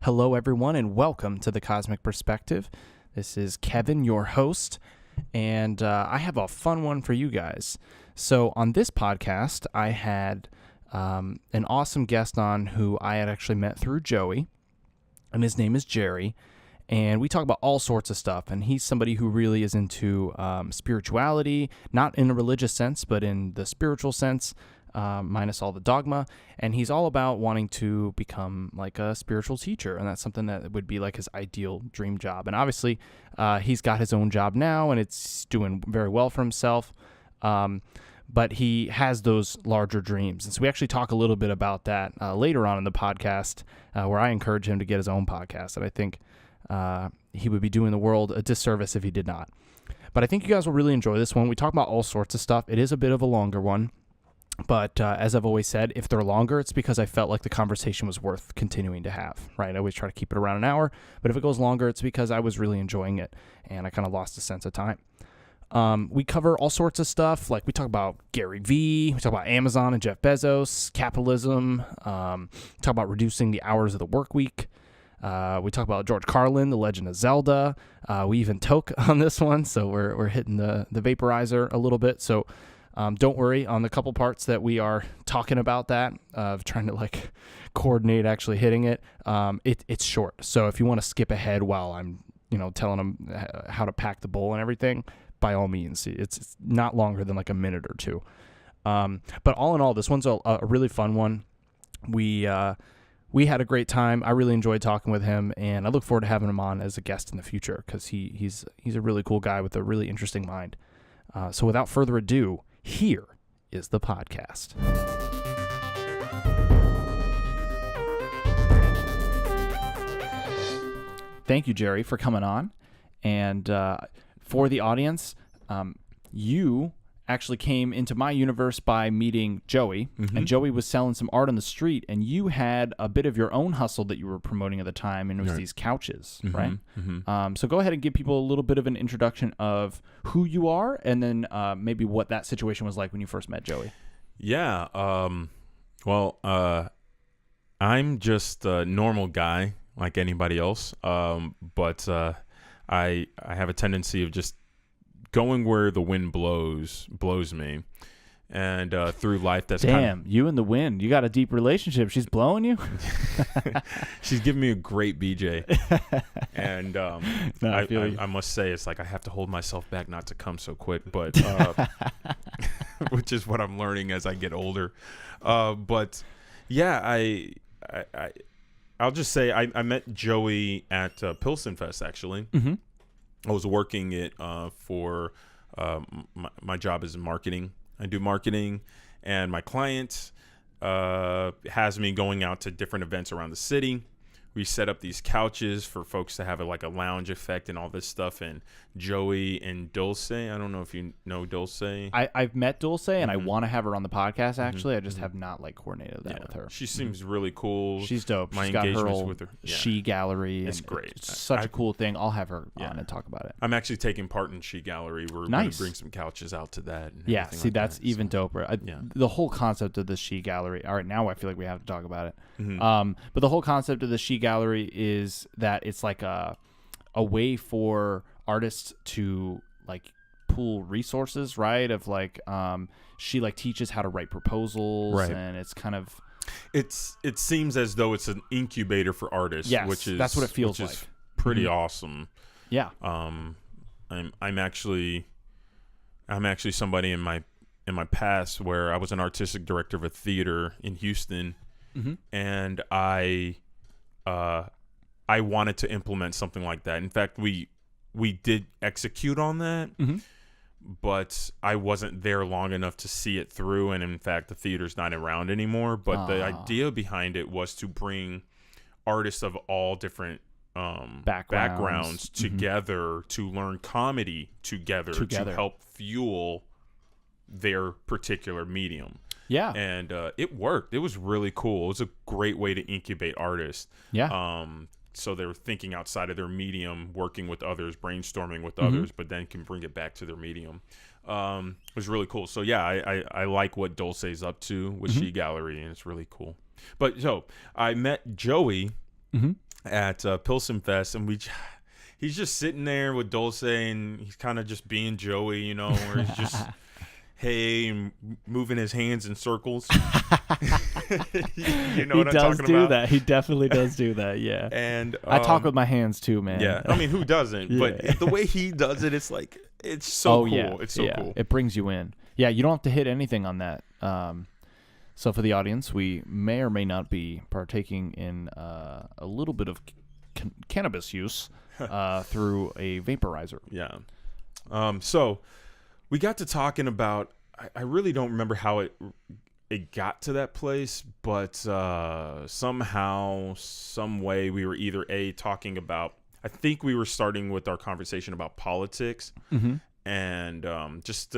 Hello, everyone, and welcome to The Cosmic Perspective. This is Kevin, your host, and I have a fun one for you guys. So on this podcast, I had an awesome guest on who I had actually met through Joey, and his name is Jerry, and we talk about all sorts of stuff, and he's somebody who really is into spirituality, not in a religious sense, but in the spiritual sense, minus all the dogma, and he's all about wanting to become like a spiritual teacher, and that's something that would be like his ideal dream job. And obviously, he's got his own job now, and it's doing very well for himself, but he has those larger dreams. And so we actually talk a little bit about that later on in the podcast, where I encourage him to get his own podcast, and I think he would be doing the world a disservice if he did not. But I think you guys will really enjoy this one. We talk about all sorts of stuff. It is a bit of a longer one. But as I've always said, if they're longer, it's because I felt like the conversation was worth continuing to have, right? I always try to keep it around an hour, but if it goes longer, it's because I was really enjoying it, and I kind of lost a sense of time. We cover all sorts of stuff, like we talk about Gary Vee, we talk about Amazon and Jeff Bezos, capitalism, talk about reducing the hours of the work week. We talk about George Carlin, The Legend of Zelda. We even toke on this one, so we're hitting the vaporizer a little bit, so don't worry on the couple parts that we are talking about that, of trying to like coordinate actually hitting it. It's short. So if you want to skip ahead while I'm, telling them how to pack the bowl and everything, by all means, it's not longer than like a minute or two. But all in all, this one's a really fun one. We had a great time. I really enjoyed talking with him, and I look forward to having him on as a guest in the future because he's a really cool guy with a really interesting mind. So without further ado, here is the podcast. Thank you, Jerry, for coming on. And for the audience, you actually came into my universe by meeting Joey, and Joey was selling some art on the street, and you had a bit of your own hustle that you were promoting at the time, and it was these couches, right? So go ahead and give people a little bit of an introduction of who you are, and then maybe what that situation was like when you first met Joey. Yeah, I'm just a normal guy like anybody else, but I have a tendency of just going where the wind blows me, and through life that's you and the wind, you got a deep relationship. She's blowing you. She's giving me a great BJ, and I must say it's like I have to hold myself back not to come so quick, but which is what I'm learning as I get older. But yeah, I'll just say I met Joey at Pilsen Fest actually. I was working it for my job is in marketing. I do marketing, and my client has me going out to different events around the city. We set up these couches for folks to have a lounge effect and all this stuff. And Joey and Dulce, I don't know if you know Dulce. I've met Dulce, and I want to have her on the podcast, actually. I just have not coordinated that with her. She seems really cool. She's dope. My She's got her engagements with her. She Gallery. It's great. It's such a cool thing. I'll have her on and talk about it. I'm actually taking part in She Gallery. We're going to bring some couches out to that. And see, that's even doper. The whole concept of the She Gallery. All right, now I feel like we have to talk about it. But the whole concept of the She Gallery is that it's like a way for artists to pool resources, right? Of she teaches how to write proposals, right? And it's kind of it seems as though it's an incubator for artists, that's what it feels like. Pretty awesome. Yeah. I'm actually somebody in my past where I was an artistic director of a theater in Houston, and I wanted to implement something like that. In fact, we did execute on that, but I wasn't there long enough to see it through. And in fact, the theater's not around anymore. But the idea behind it was to bring artists of all different backgrounds together to learn comedy together to help fuel their particular medium. Yeah. And it worked. It was really cool. It was a great way to incubate artists. Yeah. So they're thinking outside of their medium, working with others, brainstorming with others, but then can bring it back to their medium. It was really cool. So yeah, I like what Dulce's up to with She Gallery, and it's really cool. But so I met Joey at Pilsen Fest, and he's just sitting there with Dulce, and he's kind of just being Joey, you know, where he's just hey, and moving his hands in circles. You know what I'm talking about? He does do that. He definitely does do that. Yeah. And I talk with my hands too, man. Yeah. I mean, who doesn't? Yeah. But the way he does it, it's like it's so cool. Yeah. It's so cool. It brings you in. Yeah. You don't have to hit anything on that. So for the audience, we may or may not be partaking in a little bit of cannabis use through a vaporizer. Yeah. So we got to talking about. I really don't remember how it got to that place, but somehow, some way, we were either talking about. I think we were starting with our conversation about politics and just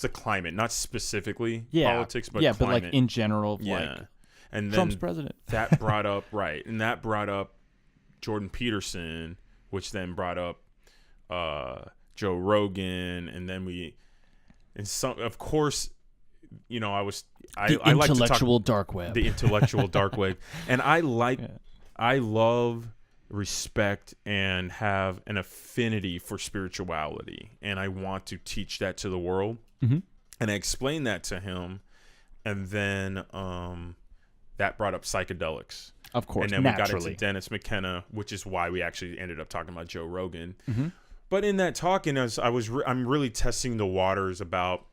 the climate, not specifically politics, but climate. But like in general, like and Trump's then president. That brought up that brought up Jordan Peterson, which then brought up Joe Rogan, and then of course, you know, I like to talk intellectual dark web, the intellectual dark web, and I love, respect, and have an affinity for spirituality, and I want to teach that to the world. And I explained that to him, and then that brought up psychedelics, of course, and then naturally. we got into Dennis McKenna, which is why we actually ended up talking about Joe Rogan. But in that talking, I'm really testing the waters about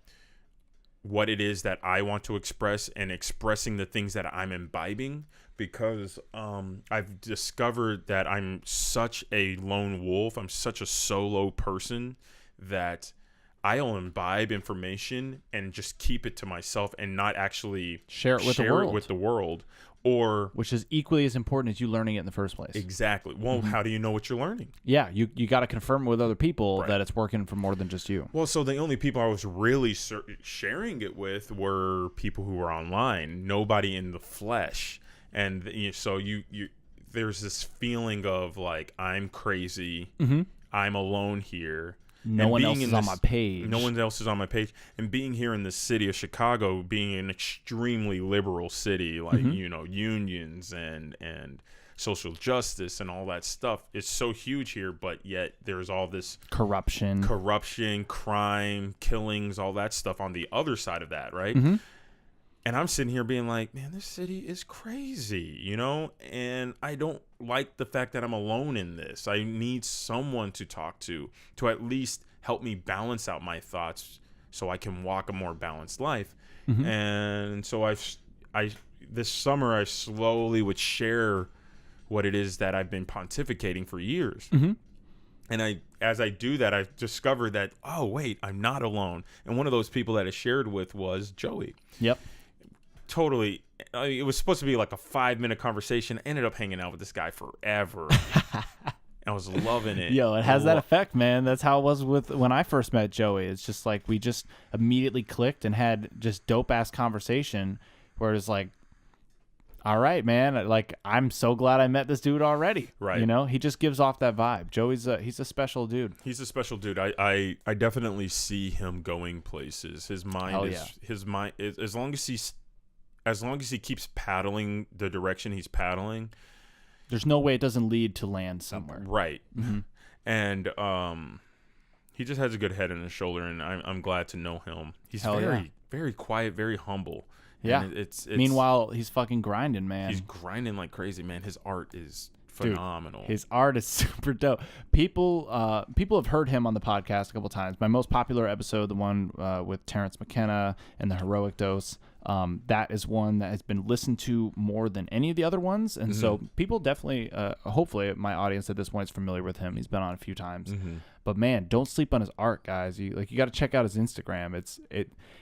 what it is that I want to express and expressing the things that I'm imbibing, because I've discovered that I'm such a lone wolf. I'm such a solo person that I'll imbibe information and just keep it to myself and not actually share it with the world. Or which is equally as important as you learning it in the first place. Exactly. Well, how do you know what you're learning? Yeah, you got to confirm with other people that it's working for more than just you. Well, so the only people I was really sharing it with were people who were online, nobody in the flesh. And so there's this feeling of like, I'm crazy, I'm alone here. No one else is on my page. No one else is on my page. And being here in the city of Chicago, being an extremely liberal city, like, you know, unions and social justice and all that stuff is so huge here, but yet there's all this corruption, crime, killings, all that stuff on the other side of that, right? And I'm sitting here being like, man, this city is crazy, you know? And I don't like the fact that I'm alone in this. I need someone to talk to at least help me balance out my thoughts so I can walk a more balanced life. And so this summer, I slowly would share what it is that I've been pontificating for years. And as I do that, I've discovered that, oh, wait, I'm not alone. And one of those people that I shared with was Joey. Yep. Totally. It was supposed to be like a 5-minute conversation. I ended up hanging out with this guy forever. I was loving it. Yo, it has that effect, man. That's how it was with when I first met Joey. It's just like we just immediately clicked and had just dope ass conversation where it's like, all right, man, like I'm so glad I met this dude already. Right. You know, he just gives off that vibe. Joey's he's a special dude. He's a special dude. I definitely see him going places. His mind as long as he keeps paddling the direction he's paddling, there's no way it doesn't lead to land somewhere. Right. And he just has a good head on his shoulder, and I'm glad to know him. He's very quiet, very humble. Yeah. And it's meanwhile, he's fucking grinding, man. He's grinding like crazy, man. His art is phenomenal. Dude, his art is super dope. People have heard him on the podcast a couple times. My most popular episode, the one with Terrence McKenna and the Heroic Dose, that is one that has been listened to more than any of the other ones. And so people definitely, hopefully my audience at this point is familiar with him. He's been on a few times. But man, don't sleep on his art, guys. You got to check out his Instagram.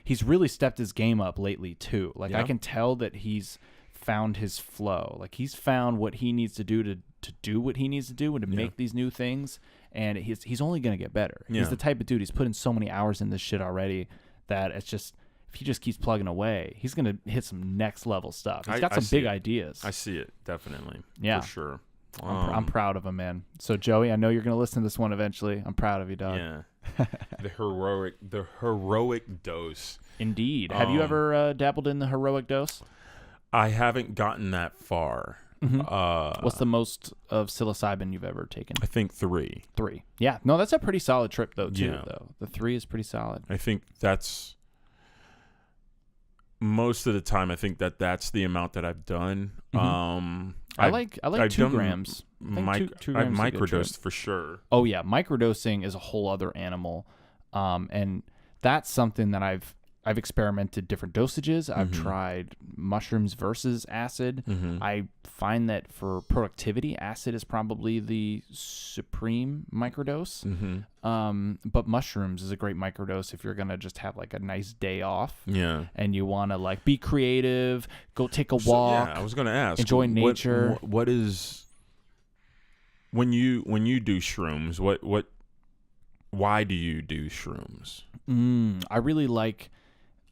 He's really stepped his game up lately too. Like I can tell that he's found his flow. Like he's found what he needs to do to do what he needs to do and to make these new things. And he's only going to get better. He's the type of dude, he's put in so many hours in this shit already that it's just, if he just keeps plugging away, he's going to hit some next level stuff. He's got some big ideas. I see it, definitely. Yeah. For sure. I'm proud of him, man. So Joey, I know you're going to listen to this one eventually. I'm proud of you, dog. Yeah. The heroic dose. Indeed. Have you ever dabbled in the heroic dose? I haven't gotten that far. What's the most of psilocybin you've ever taken? I think 3. 3. Yeah. No, that's a pretty solid trip though too. Though the 3 is pretty solid. I think that's most of the time. I think that's the amount that I've done. I like 2 grams. Two I've grams is a good trip. microdosed for sure. Oh yeah, microdosing is a whole other animal, and that's something that I've experimented different dosages. I've tried mushrooms versus acid. I find that for productivity, acid is probably the supreme microdose. But mushrooms is a great microdose if you're gonna just have like a nice day off. Yeah. And you want to like be creative, go take a walk. Yeah, I was gonna ask. Enjoy nature. What is when you do shrooms? Why do you do shrooms?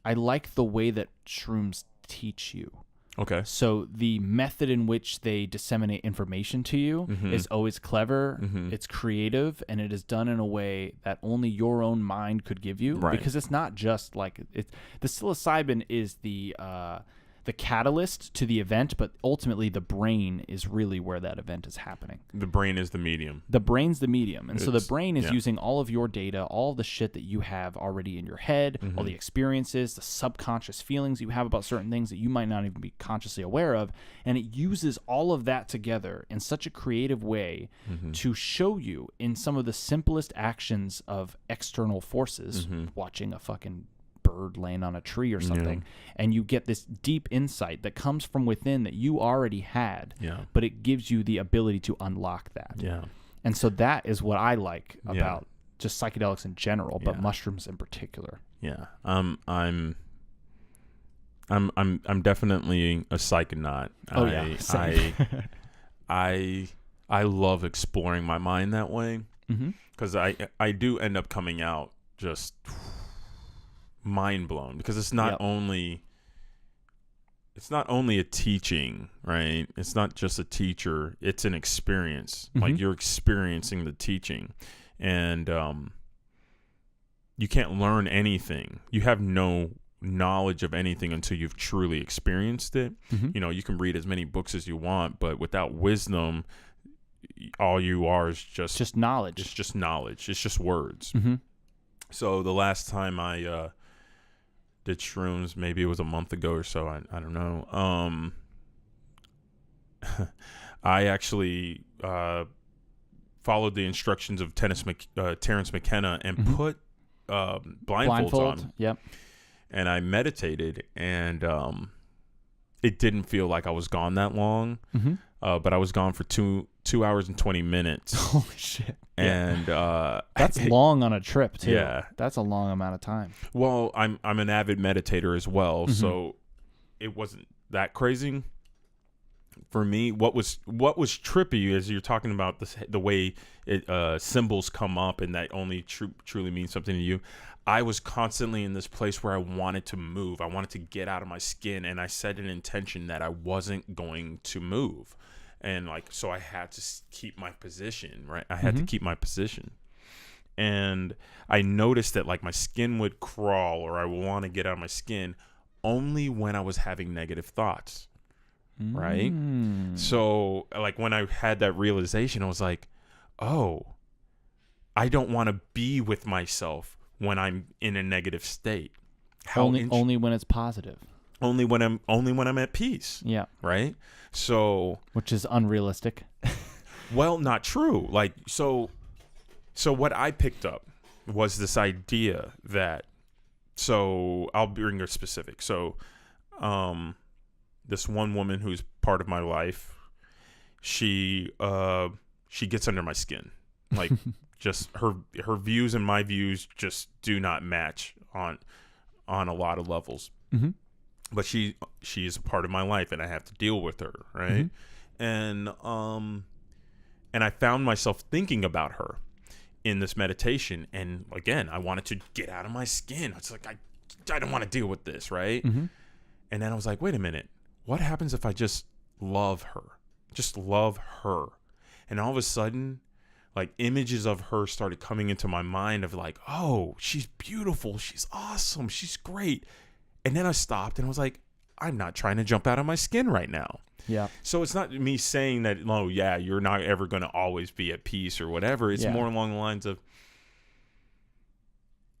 I like the way that shrooms teach you. Okay. So the method in which they disseminate information to you is always clever, it's creative, and it is done in a way that only your own mind could give you. Right. Because it's not just like the psilocybin is the catalyst to the event, but ultimately the brain is really where that event is happening. The brain is the medium. The brain's the medium. And so the brain is using all of your data, all the shit that you have already in your head, all the experiences, the subconscious feelings you have about certain things that you might not even be consciously aware of. And it uses all of that together in such a creative way to show you in some of the simplest actions of external forces, watching a fucking bird laying on a tree or something, and you get this deep insight that comes from within that you already had, but it gives you the ability to unlock that. And so that is what I like about just psychedelics in general, but mushrooms in particular. I'm definitely a psychonaut. I love exploring my mind that way, because I do end up coming out just mind blown, because it's not only a teaching, right? It's not just a teacher, it's an experience. Like you're experiencing the teaching, and you can't learn anything. You have no knowledge of anything until you've truly experienced it. You can read as many books as you want, but without wisdom, all you are is just knowledge. It's just knowledge. It's just words. So the last time I did shrooms, maybe it was a month ago or so. I don't know. I actually followed the instructions of Terrence McKenna and put blindfolds on. Yep. And I meditated, and it didn't feel like I was gone that long. But I was gone for 2 hours and 20 minutes. Holy shit. And that's long on a trip too. Yeah. That's a long amount of time. Well, I'm an avid meditator as well, so it wasn't that crazy for me. What was trippy is you're talking about the way symbols come up, and that only truly means something to you. I was constantly in this place where I wanted to move. I wanted to get out of my skin, and I set an intention that I wasn't going to move. And so I had to keep my position, right? I had to keep my position. And I noticed that my skin would crawl, or I would want to get out of my skin only when I was having negative thoughts, right? So when I had that realization, I was like, oh, I don't want to be with myself when I'm in a negative state. Only when it's positive. Only when I'm at peace. Yeah. Right? So, which is unrealistic. Well, not true. So what I picked up was this idea that, so I'll bring her specific. So this one woman who's part of my life, she gets under my skin. Just her views and my views just do not match on a lot of levels. But she is a part of my life, and I have to deal with her, right? And I found myself thinking about her in this meditation, and again, I wanted to get out of my skin. It's like I don't want to deal with this, right? And then I was like, wait a minute, what happens if I just love her? Just love her. And all of a sudden, images of her started coming into my mind of oh, she's beautiful, she's awesome, she's great. And then I stopped and I was like, I'm not trying to jump out of my skin right now. Yeah. So it's not me saying that, oh, yeah, you're not ever going to always be at peace or whatever. It's more along the lines of,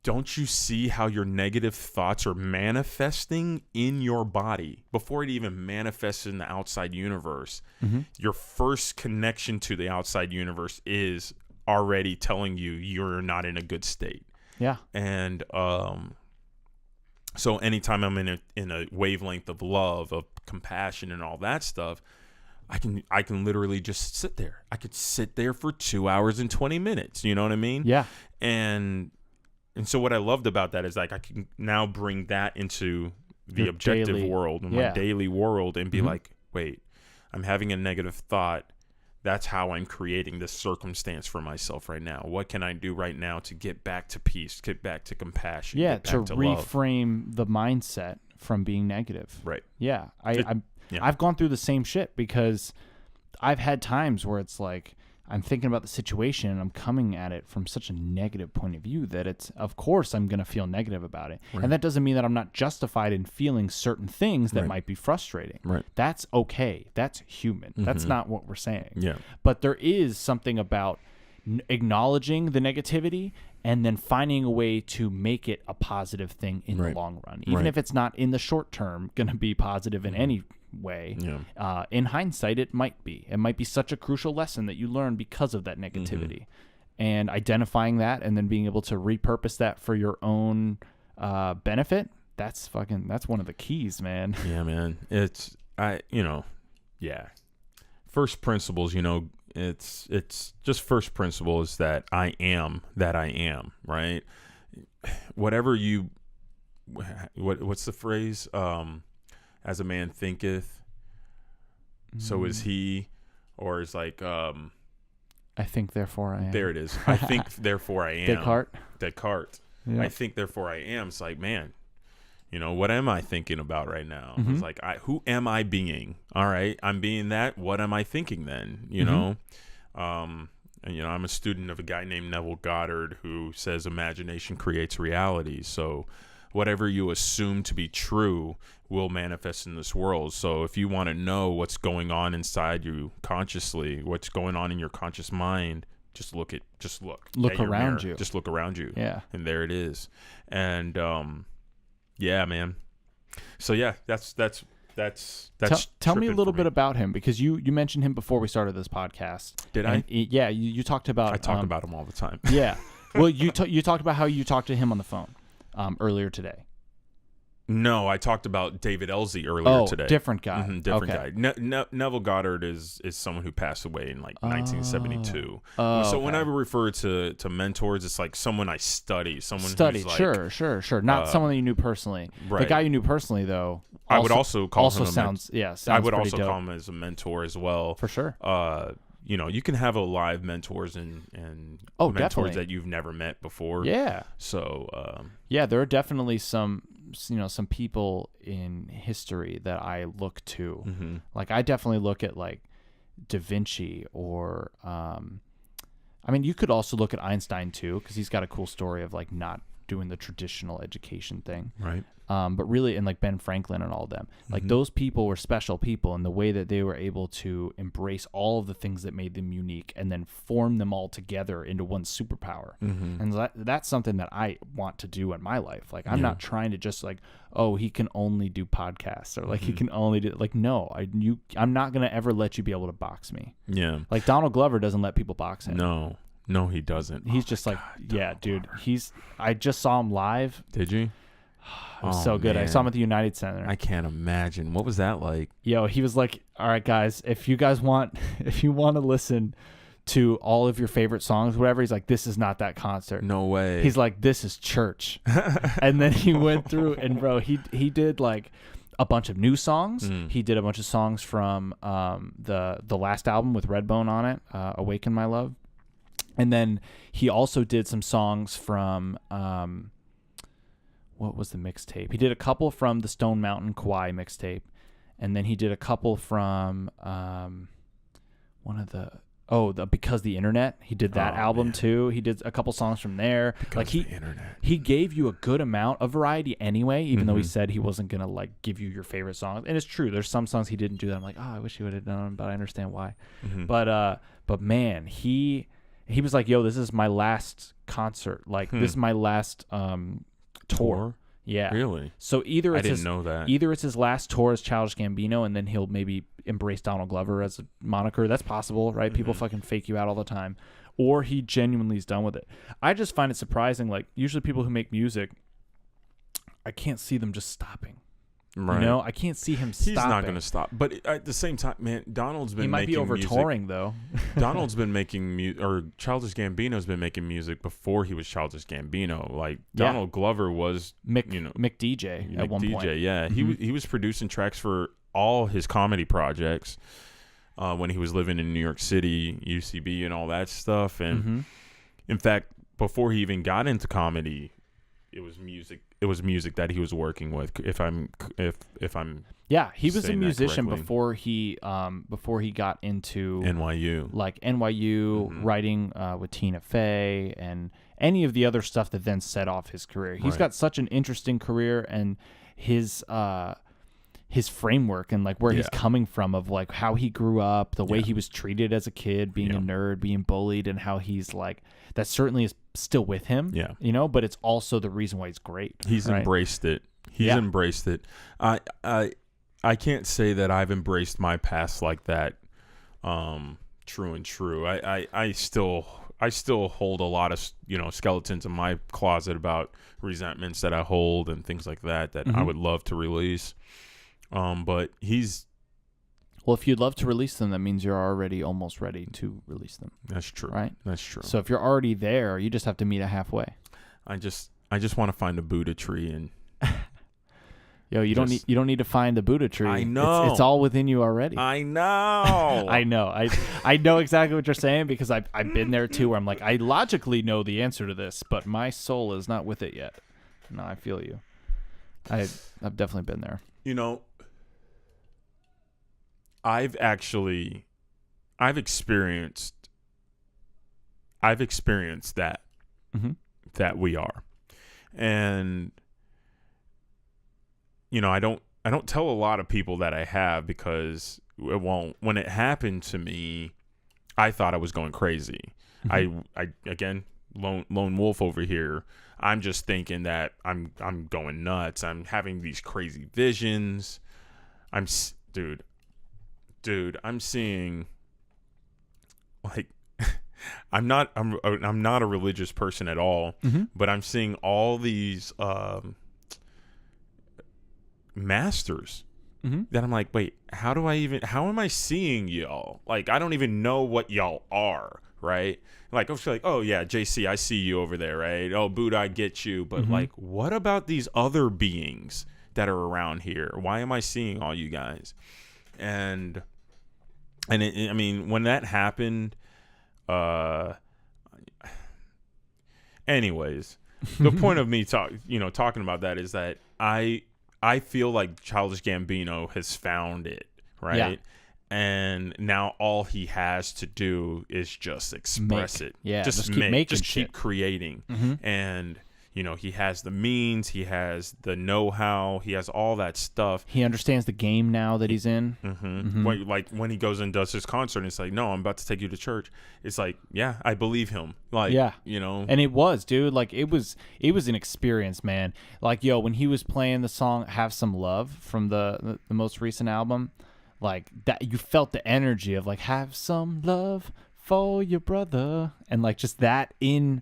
don't you see how your negative thoughts are manifesting in your body before it even manifests in the outside universe? Your first connection to the outside universe is already telling you you're not in a good state. Yeah. And so anytime I'm in a wavelength of love, of compassion and all that stuff, I can literally just sit there. I could sit there for 2 hours and 20 minutes. You know what I mean? Yeah. And so what I loved about that is like I can now bring that into the Your objective daily, world, my daily world, and be like, wait, I'm having a negative thought. That's how I'm creating this circumstance for myself right now. What can I do right now to get back to peace, get back to compassion? Yeah, get back to love? reframe the mindset from being negative. Right. Yeah. I've gone through the same shit because I've had times where it's like I'm thinking about the situation and I'm coming at it from such a negative point of view that it's, of course, I'm going to feel negative about it. Right. And that doesn't mean that I'm not justified in feeling certain things that might be frustrating. Right. That's okay. That's human. That's not what we're saying. Yeah. But there is something about acknowledging the negativity and then finding a way to make it a positive thing in the long run. Even if it's not in the short term going to be positive in any way. Yeah. In hindsight, it might be. It might be such a crucial lesson that you learn because of that negativity. And identifying that and then being able to repurpose that for your own benefit, that's one of the keys, man. Yeah, man. First principles, it's just first principle is that I am, right? Whatever what's the phrase? As a man thinketh, so is he, or is like, I think, therefore I am. There it is. I think, therefore I am. Descartes. Yeah. I think, therefore I am. It's like, man, what am I thinking about right now? It's like, who am I being? All right, I'm being that. What am I thinking then? And I'm a student of a guy named Neville Goddard who says imagination creates reality. So whatever you assume to be true will manifest in this world. So if you want to know what's going on inside you consciously, what's going on in your conscious mind, just look around you. Just look around you. Yeah. And there it is. And yeah, man. So yeah, that's tell me a little bit about him, because you mentioned him before we started this podcast. Did I? Yeah, you talked about. I talk about him all the time. Yeah. Well, you talked about how you talked to him on the phone earlier today. No, I talked about David Elsie earlier today. Different guy. Different guy. Neville Goddard is someone who passed away in like 1972. So when I refer to mentors, it's like someone I study. Who's like, sure. Not someone that you knew personally. Right. The guy you knew personally, though. I would also call him sounds I would also dope. call him as a mentor as well. For sure. You can have a live mentors and mentors definitely. that you've never met before. Yeah. So there are definitely some people in history that I look to. Like I definitely look at like Da Vinci or you could also look at Einstein too, because he's got a cool story of like not doing the traditional education thing. Right. But really, and like Ben Franklin and all of them, like those people were special people in the way that they were able to embrace all of the things that made them unique and then form them all together into one superpower. And that's something that I want to do in my life. Like, I'm not trying to just like, oh, he can only do podcasts or like he can only do like, no, I'm not going to ever let you be able to box me. Yeah. Like Donald Glover doesn't let people box him. No, he doesn't. He's just like, yeah, dude, I just saw him live. Did you? It was so good. Man. I saw him at the United Center. I can't imagine. What was that like? Yo, he was like, all right, guys, if you want to listen to all of your favorite songs, whatever, he's like, this is not that concert. No way. He's like, this is church. And then he went through and bro, he did like a bunch of new songs. He did a bunch of songs from the last album with Redbone on it, Awaken My Love. And then he also did some songs from what was the mixtape? He did a couple from the Stone Mountain Kauai mixtape, and then he did a couple from one of the Because the Internet. He did that album too. He did a couple songs from there. Because the Internet. He gave you a good amount of variety anyway, even though he said he wasn't gonna like give you your favorite songs. And it's true. There's some songs he didn't do that I'm like, I wish he would have done them, but I understand why. But man, he was like, yo, this is my last concert. Like this is my last tour. Yeah. Really? So I didn't know that. Either it's his last tour as Childish Gambino, and then he'll maybe embrace Donald Glover as a moniker. That's possible, right? People fucking fake you out all the time. Or he genuinely is done with it. I just find it surprising. Like, usually people who make music, I can't see them just stopping. Right. You know, I can't see him stopping. He's not going to stop. But at the same time, man, Donald's been making music. He might be over touring, though. Donald's been making music, or Childish Gambino's been making music before he was Childish Gambino. Like, Donald Glover was, Mick DJ at one point. Yeah. He was producing tracks for all his comedy projects when he was living in New York City, UCB and all that stuff. And in fact, before he even got into comedy, it was music that he was working with. If I'm he was a musician before he got into NYU, writing with Tina Fey and any of the other stuff that then set off his career. He's got such an interesting career, and his framework and like where he's coming from, of like how he grew up, the way he was treated as a kid, being a nerd, being bullied, and how he's like, that certainly is still with him, you know, but it's also the reason why he's great. He's embraced it. He's embraced it. I can't say that I've embraced my past like that. True and true. I still hold a lot of, skeletons in my closet about resentments that I hold and things like that I would love to release. But if you'd love to release them, that means you're already almost ready to release them. That's true. Right? That's true. So if you're already there, you just have to meet halfway. I just want to find a Buddha tree and Yo, you don't need to find the Buddha tree. I know. It's all within you already. I know. I know. I know exactly what you're saying, because I've been there too, where I'm like, I logically know the answer to this, but my soul is not with it yet. No, I feel you. I've definitely been there. I've experienced that that we are, and I don't tell a lot of people that I have, because when it happened to me, I thought I was going crazy. I again, lone wolf over here. I'm just thinking that I'm going nuts. I'm having these crazy visions. Dude, I'm seeing, like, I'm not a religious person at all, but I'm seeing all these masters that I'm like, wait, how am I seeing y'all? Like, I don't even know what y'all are, right? Like, oh yeah, JC, I see you over there, right? Oh, Buddha, I get you. But like, what about these other beings that are around here? Why am I seeing all you guys? And I mean, when that happened, anyways, the point of me talking about that is that I feel like Childish Gambino has found it, right? Yeah. And now all he has to do is just express it. Yeah, just keep creating. And he has the means, he has the know-how, he has all that stuff. He understands the game now that he's in. Like when he goes and does his concert, it's like, no, I'm about to take you to church. It's like, yeah, I believe him. Like, And it was, dude. Like, it was an experience, man. Like, yo, when he was playing the song "Have Some Love" from the most recent album, like that, you felt the energy of like, have some love for your brother, and like just that in.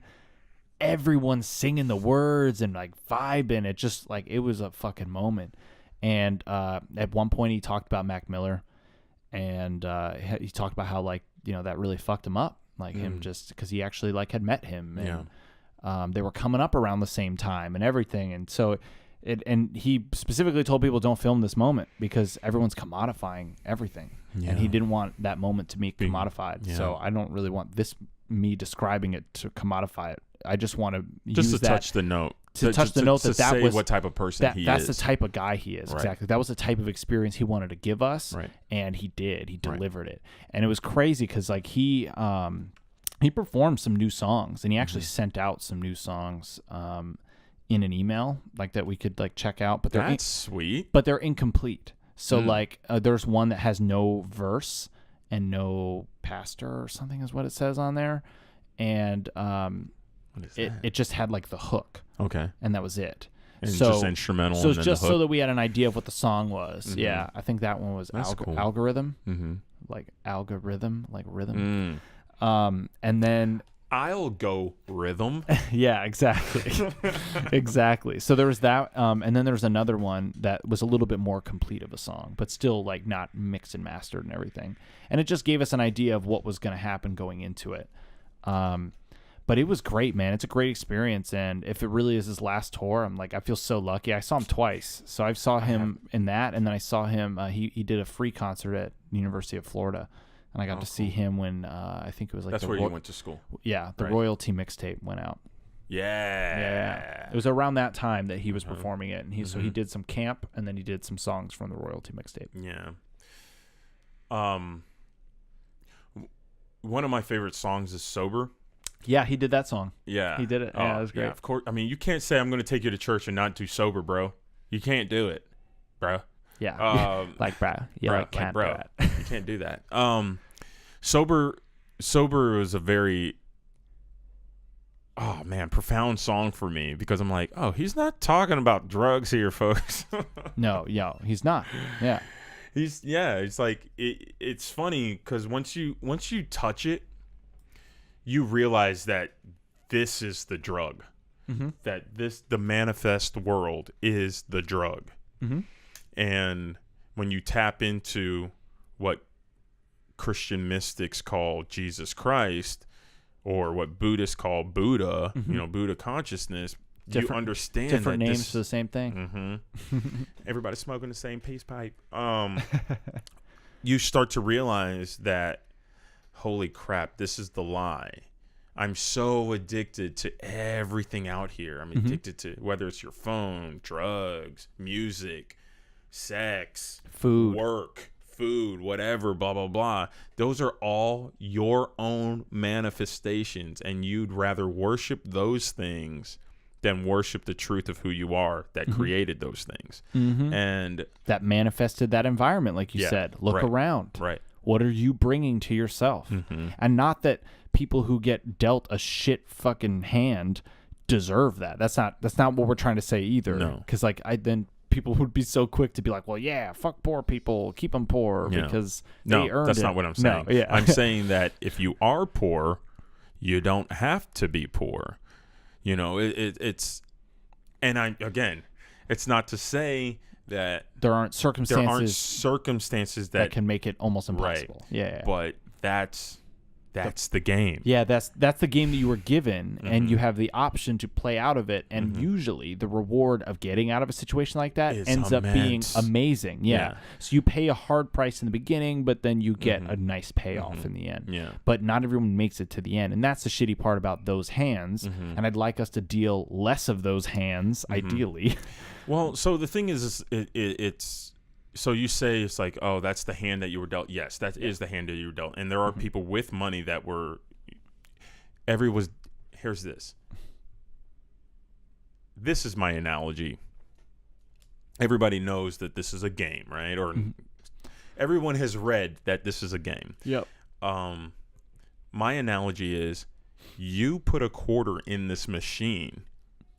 Everyone singing the words and like vibing. It just like, it was a fucking moment. And at one point he talked about Mac Miller, and he talked about how like, that really fucked him up, like him, just because he actually like had met him, and they were coming up around the same time and everything. And so and he specifically told people, don't film this moment because everyone's commodifying everything. And he didn't want that moment to be commodified. So I don't really want me describing it to commodify it. I just want to touch the note to touch the note that say was what type of person he that's is. the type of guy he is. Right. Exactly. That was the type of experience he wanted to give us, Right. and he did. He delivered it, and it was crazy because like he performed some new songs, and he actually sent out some new songs in an email like that we could like check out. But that's sweet. But they're incomplete. So like there's one that has no verse and no pastor or something is what it says on there, and it just had like the hook. Okay. And that was it. And just instrumental. So it's it's just so that we had an idea of what the song was. Mm-hmm. Yeah, I think that one was cool. Algorithm. Mm-hmm. Like algorithm, like rhythm. And then I'll go rhythm. yeah, exactly. Exactly. So there was that, and then there was another one that was a little bit more complete of a song, but still like not mixed and mastered and everything. And it just gave us an idea of what was going to happen going into it. But it was great, man. It's a great experience, and if it really is his last tour, I'm like, I feel so lucky. I saw him twice. So I saw him in that, and then I saw him. He did a free concert at the University of Florida, and I got to see him when I think it was like that's where you went to school. Yeah, the Royalty mixtape went out. Yeah. It was around that time that he was performing it, and so he did some camp, and then he did some songs from the Royalty mixtape. Yeah. One of my favorite songs is "Sober." Yeah, he did that song. Yeah, he did it. Yeah, it was great. Yeah, of course. I mean, you can't say I'm going to take you to church and not do sober, bro. You can't do it, bro. Yeah, like bro. Yeah, bro, like can't bro. do that. You can't do that. Sober was a very profound song for me because I'm like, oh, he's not talking about drugs here, folks. No, he's not. Yeah, it's like it's funny because once you touch it, you realize that this is the drug. That the manifest world is the drug. And when you tap into what Christian mystics call Jesus Christ, or what Buddhists call Buddha, Buddha consciousness, you understand different that names for the same thing. Everybody smoking the same peace pipe. You start to realize that, holy crap, this is the lie. I'm so addicted to everything out here. I'm addicted to whether it's your phone, drugs, music, sex, work, food, whatever, blah, blah, blah. Those are all your own manifestations, and you'd rather worship those things than worship the truth of who you are that created those things. And that manifested that environment, like you said. Look around. Right. What are you bringing to yourself? And not that people who get dealt a shit fucking hand deserve that. That's not what we're trying to say either. No. Because then people would be so quick to be like, well, yeah, fuck poor people, keep them poor because they earned it. That's not what I'm saying. No, I'm saying that if you are poor, you don't have to be poor. It's it's not to say that there aren't circumstances that can make it almost impossible. Right. Yeah. But that's the game. Yeah, that's the game that you were given, and you have the option to play out of it. And usually, the reward of getting out of a situation like that ends up being amazing. Yeah. So you pay a hard price in the beginning, but then you get a nice payoff in the end. Yeah. But not everyone makes it to the end, and that's the shitty part about those hands. And I'd like us to deal less of those hands, ideally. Well, so the thing is it's. So you say it's like, oh, that's the hand that you were dealt. Yes, that is the hand that you were dealt. And there are people with money that were. Here's this. This is my analogy. Everybody knows that this is a game, right? Or everyone has read that this is a game. Yep. My analogy is, you put a quarter in this machine,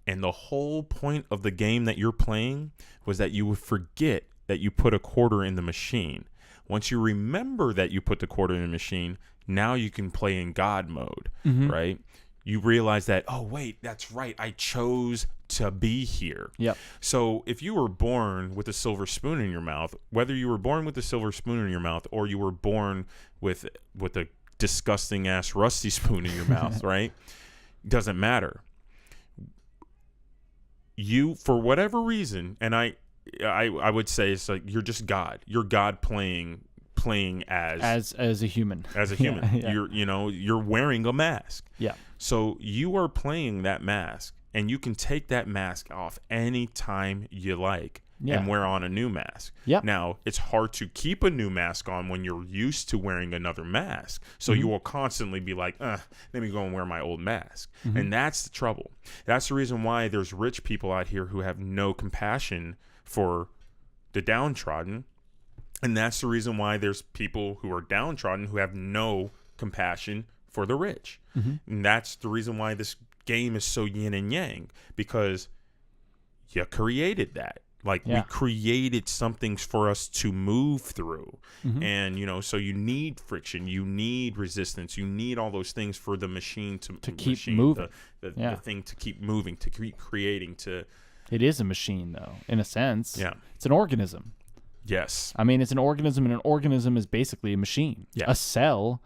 and the whole point of the game that you're playing was that you would forget that you put a quarter in the machine. Once you remember that you put the quarter in the machine, now you can play in God mode, right? You realize that, oh, wait, that's right. I chose to be here. Yep. So if you were born with a silver spoon in your mouth, whether you were born with a silver spoon in your mouth or you were born with a disgusting ass rusty spoon in your mouth, right? Doesn't matter. You, for whatever reason, and I would say it's like you're just God. You're God playing as a human. As a human. Yeah. You're wearing a mask. Yeah. So you are playing that mask and you can take that mask off anytime you like and wear on a new mask. Yep. Now, it's hard to keep a new mask on when you're used to wearing another mask. So you will constantly be like, let me go and wear my old mask. And that's the trouble. That's the reason why there's rich people out here who have no compassion for the downtrodden. And that's the reason why there's people who are downtrodden who have no compassion for the rich. And that's the reason why this game is so yin and yang, because you created that. Like, we created something for us to move through. And, you know, so you need friction, you need resistance, you need all those things for the machine to keep moving. The thing to keep moving, to keep creating, to... It is a machine, though, in a sense. Yeah. It's an organism. Yes. I mean, it's an organism, and an organism is basically a machine. Yeah. A cell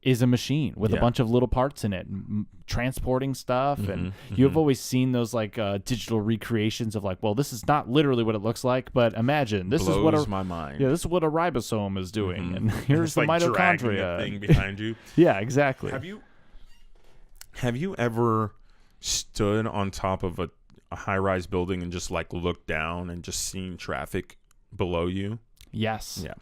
is a machine with a bunch of little parts in it, transporting stuff. And you've always seen those like digital recreations of like, well, this is not literally what it looks like, but imagine this is what my mind. Yeah, this is what a ribosome is doing, and here's the like mitochondria thing behind you. Yeah, exactly. Have you ever stood on top of a high-rise building and just like looked down and just seen traffic below you? Yes. Yeah.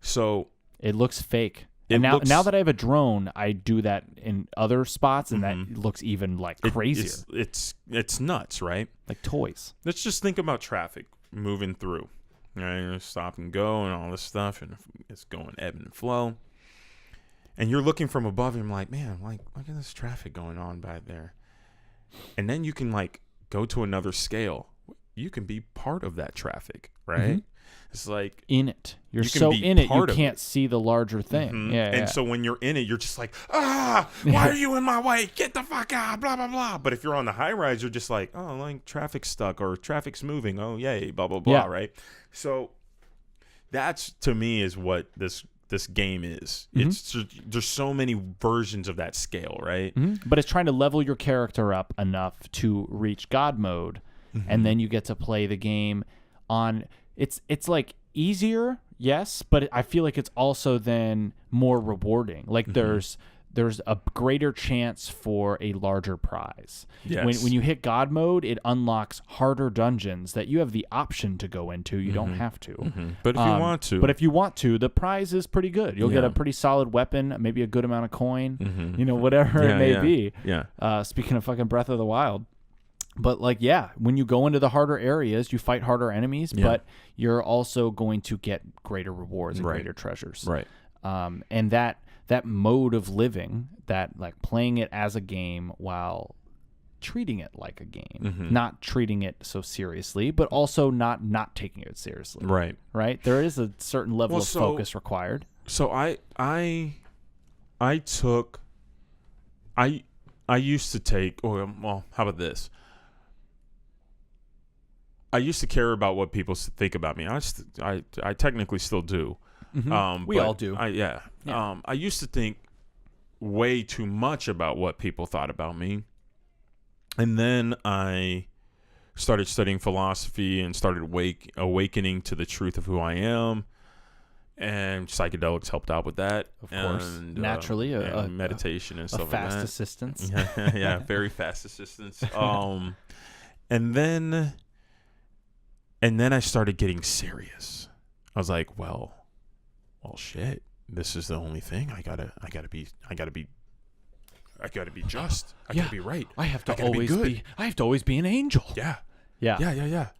So it looks fake. And now that I have a drone, I do that in other spots, and that looks even like crazier. It's nuts, right? Like toys. Let's just think about traffic moving through. Right? Stop and go and all this stuff, and it's going ebb and flow. And you're looking from above, and you're like, man, like, look at this traffic going on back there. And then you can like go to another scale. You can be part of that traffic, right? It's like in it. You're so in it, you can't see the larger thing. And so when you're in it, you're just like, why are you in my way? Get the fuck out, blah, blah, blah. But if you're on the high rise, you're just like, oh, like traffic's stuck or traffic's moving. Oh, yay, blah, blah, blah, right? So that's, to me, is what this game is. It's there's so many versions of that scale, right? But it's trying to level your character up enough to reach God mode, and then you get to play the game on... It's like easier, yes, but I feel like it's also then more rewarding. Like there's a greater chance for a larger prize. Yes. When you hit God mode, it unlocks harder dungeons that you have the option to go into. You don't have to. But if you want to. But if you want to, the prize is pretty good. You'll get a pretty solid weapon, maybe a good amount of coin, you know, whatever it may be. Yeah. Speaking of fucking Breath of the Wild. But like, when you go into the harder areas, you fight harder enemies, but you're also going to get greater rewards and greater treasures. Right. And that mode of living, that like playing it as a game while treating it like a game, not treating it so seriously, but also not taking it seriously. Right. Right. There is a certain level of focus required. So I used to take, well, how about this? I used to care about what people think about me. I technically still do. We all do. I used to think way too much about what people thought about me. And then I started studying philosophy and started awakening to the truth of who I am. And psychedelics helped out with that. Of course. And, naturally. meditation and stuff like that. A fast assistance. Yeah, very fast assistance. And then I started getting serious. I was like, well, shit. This is the only thing. I gotta be just. I gotta be right. I have to always be an angel. Yeah.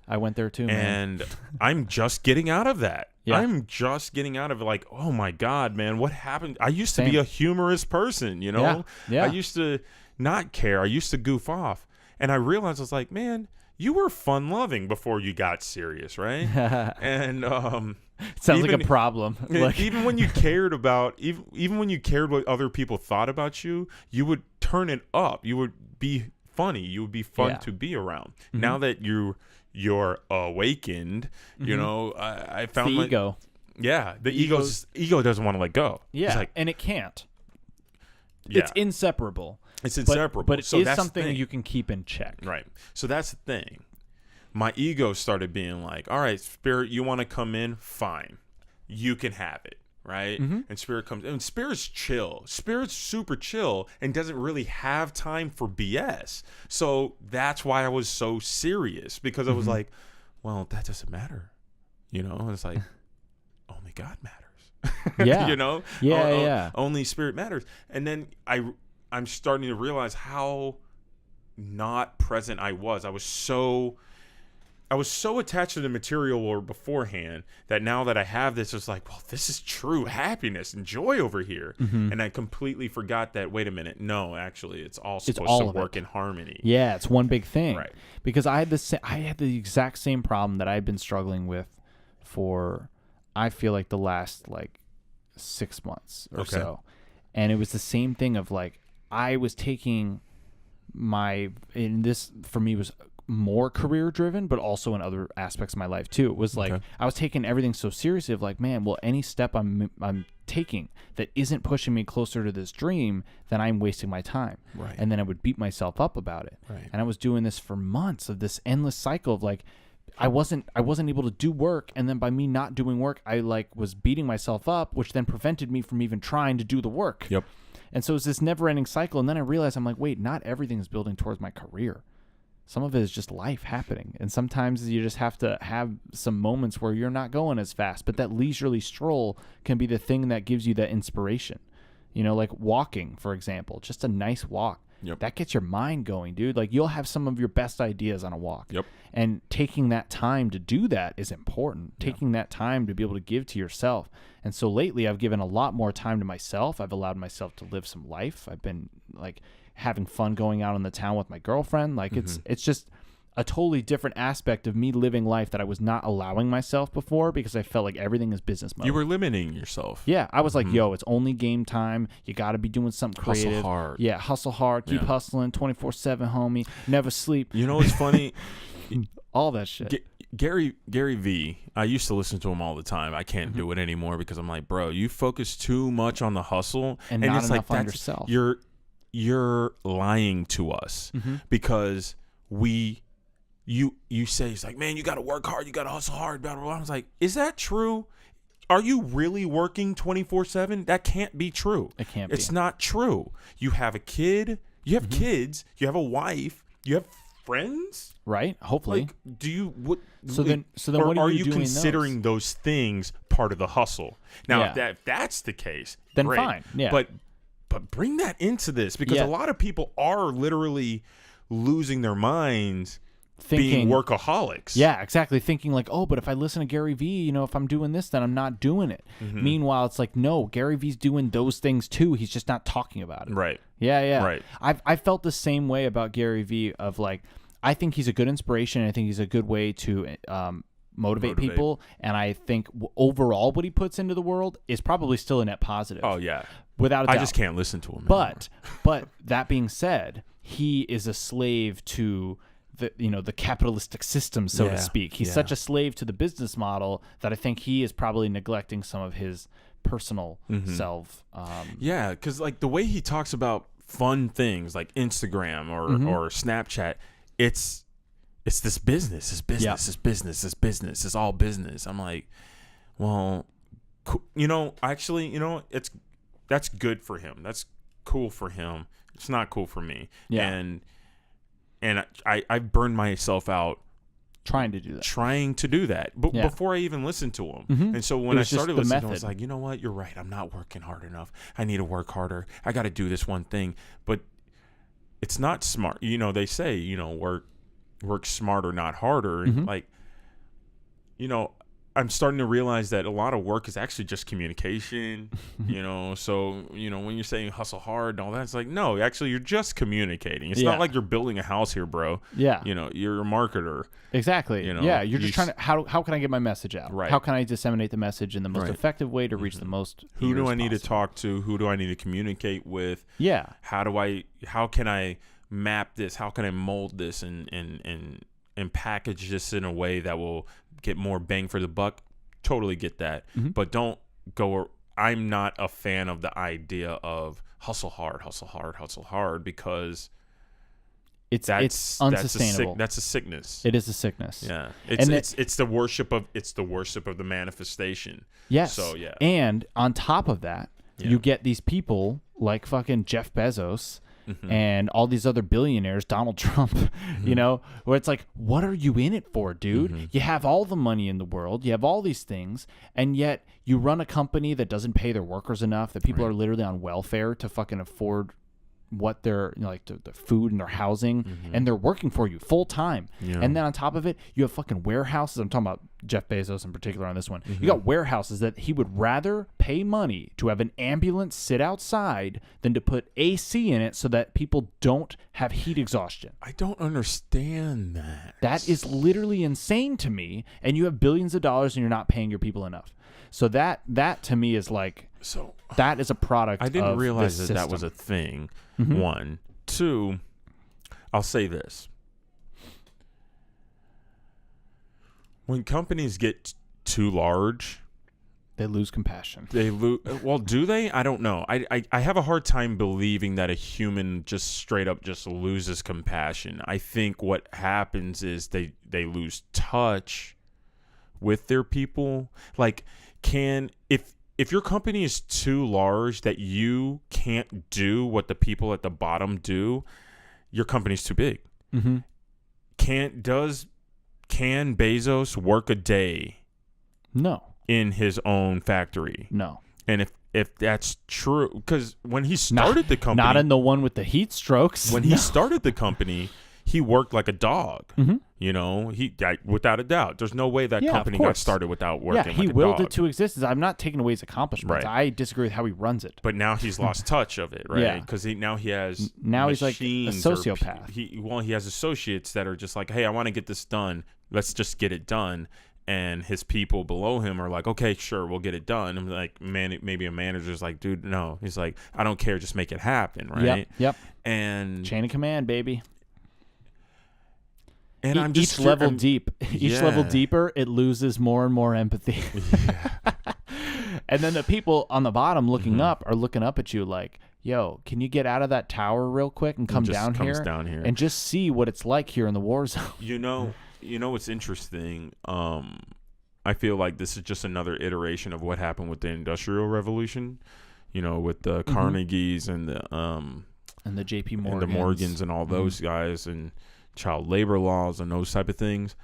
I went there too, man. And I'm just getting out of that. I'm just getting out of it. Like, oh my God, man, what happened? I used to be a humorous person, you know? Yeah. I used to not care. I used to goof off. And I realized, I was like, man, you were fun-loving before you got serious, right? And it sounds like a problem. Even when you cared about, even when you cared what other people thought about you, you would turn it up. You would be funny. You would be fun to be around. Now that you're awakened, you know, I found the ego. Yeah, the ego doesn't want to let go. Yeah, and it can't. Yeah. It's inseparable. It's inseparable. But it is something you can keep in check. Right. So that's the thing. My ego started being like, all right, Spirit, you want to come in? Fine. You can have it. right? And Spirit comes, and Spirit's chill. Spirit's super chill and doesn't really have time for BS. So that's why I was so serious, because I was like, well, that doesn't matter. You know, and it's like, only God matters. Yeah. You know? Yeah. Only Spirit matters. And then I'm starting to realize how not present I was. I was so attached to the material world beforehand that now that I have this, it's like, well, this is true happiness and joy over here. And I completely forgot that, wait a minute, no, actually, it's all supposed to work in harmony. Yeah, it's one big thing. Right. Because I had the exact same problem that I've been struggling with for, I feel like, the last, like, 6 months or so. And it was the same thing of, like, I was taking and this, for me, was more career driven, but also in other aspects of my life too. It was like I was taking everything so seriously of like, man, well, any step I'm taking that isn't pushing me closer to this dream, then I'm wasting my time. Right. And then I would beat myself up about it. Right. And I was doing this for months of this endless cycle of like, I wasn't able to do work, and then by me not doing work, I like was beating myself up, which then prevented me from even trying to do the work. Yep. And so it's this never-ending cycle. And then I realized, I'm like, wait, not everything is building towards my career. Some of it is just life happening. And sometimes you just have to have some moments where you're not going as fast. But that leisurely stroll can be the thing that gives you that inspiration. You know, like walking, for example, just a nice walk. Yep. That gets your mind going, dude. Like, you'll have some of your best ideas on a walk. Yep. And taking that time to do that is important. Taking that time to be able to give to yourself. And so lately I've given a lot more time to myself. I've allowed myself to live some life. I've been like having fun going out in the town with my girlfriend. Like it's just a totally different aspect of me living life that I was not allowing myself before, because I felt like everything is business mode. You were limiting yourself. Yeah. I was like, yo, it's only game time. You got to be doing something creative. Hustle hard. Yeah. Hustle hard. Keep hustling 24/7, homie. Never sleep. You know what's funny? All that shit. Gary V, I used to listen to him all the time. I can't do it anymore because I'm like, bro, you focus too much on the hustle, and not it's enough like on yourself. You're lying to us because you say, it's like, man, you got to work hard, you got to hustle hard, blah, blah, blah. I was like, is that true? Are you really working 24/7? That can't be true. It can't be. It's not true. You have a kid, you have kids, you have a wife, you have friends, right? Hopefully. Like, do you what? So then what are you doing considering those things part of the hustle? Now, if that's the case, then great. fine. Yeah. But bring that into this, because a lot of people are literally losing their minds, being workaholics. Yeah, exactly. Thinking like, oh, but if I listen to Gary Vee, you know, if I'm doing this, then I'm not doing it. Meanwhile, it's like, no, Gary Vee's doing those things too. He's just not talking about it. Right. Yeah. Right. I felt the same way about Gary Vee of like, I think he's a good inspiration. I think he's a good way to motivate people. And I think overall what he puts into the world is probably still a net positive. Oh, yeah. Without a doubt. I just can't listen to him But that being said, he is a slave to the capitalistic system, so to speak. He's such a slave to the business model that I think he is probably neglecting some of his personal self. Yeah, because like the way he talks about fun things like Instagram or Snapchat, it's this business. It's business. It's business. It's business. It's all business. I'm like, well, that's good for him. That's cool for him. It's not cool for me. Yeah. And I burned myself out trying to do that. But before I even listened to him. And so when I started listening to him, I was like, you know what? You're right. I'm not working hard enough. I need to work harder. I got to do this one thing. But it's not smart. You know, they say, work smarter, not harder. And like, I'm starting to realize that a lot of work is actually just communication, so, when you're saying hustle hard and all that, it's like, no, actually you're just communicating. It's not like you're building a house here, bro. Yeah. You're a marketer. Exactly. You're just trying to, how can I get my message out? Right. How can I disseminate the message in the most effective way to reach the most Who do I need to talk to? Who do I need to communicate with? Yeah. How can I map this? How can I mold this and package this in a way that will get more bang for the buck? Totally get that. But don't go. I'm not a fan of the idea of hustle hard, because It's unsustainable. That's a sickness. It is a sickness. Yeah, it's the worship of the manifestation. Yes. So yeah, and on top of that, you get these people like fucking Jeff Bezos and all these other billionaires, Donald Trump, you know, where it's like, what are you in it for, dude? You have all the money in the world, you have all these things, and yet you run a company that doesn't pay their workers enough, that people are literally on welfare to fucking afford what their the food and their housing, and they're working for you full time. And then on top of it, you have fucking warehouses. I'm talking about Jeff Bezos in particular on this one. You got warehouses that he would rather pay money to have an ambulance sit outside than to put AC in it so that people don't have heat exhaustion. I don't understand that. That is literally insane to me. And you have billions of dollars and you're not paying your people enough. So that to me is like, that is a product. I didn't of realize this that was a thing. One, two. I'll say this: when companies get too large, they lose compassion. They lose. Well, do they? I don't know. I have a hard time believing that a human just straight up just loses compassion. I think what happens is they lose touch with their people. Like, if your company is too large that you can't do what the people at the bottom do, your company's too big. Can Bezos work a day? No. In his own factory? No. And if that's true, because when he started the company, not in the one with the heat strokes. When he started the company, he worked like a dog. You know, without a doubt, there's no way that company got started without working. Yeah, he willed it to existence. I'm not taking away his accomplishments. Right. I disagree with how he runs it. But now he's lost touch of it, right? Yeah, because he has he's like a sociopath. He has associates that are just like, hey, I want to get this done. Let's just get it done. And his people below him are like, okay, sure, we'll get it done. I'm like, man, maybe a manager's like, dude, no. He's like, I don't care, just make it happen, right? Yep. And chain of command, baby. And I'm just each level deeper, it loses more and more empathy. And then the people on the bottom looking up are looking up at you like, yo, can you get out of that tower real quick and come down here and just see what it's like here in the war zone? You know what's interesting? I feel like this is just another iteration of what happened with the Industrial Revolution. You know, with the Carnegies and the JP Morgans. And the Morgans and all those guys and child labor laws and those type of things.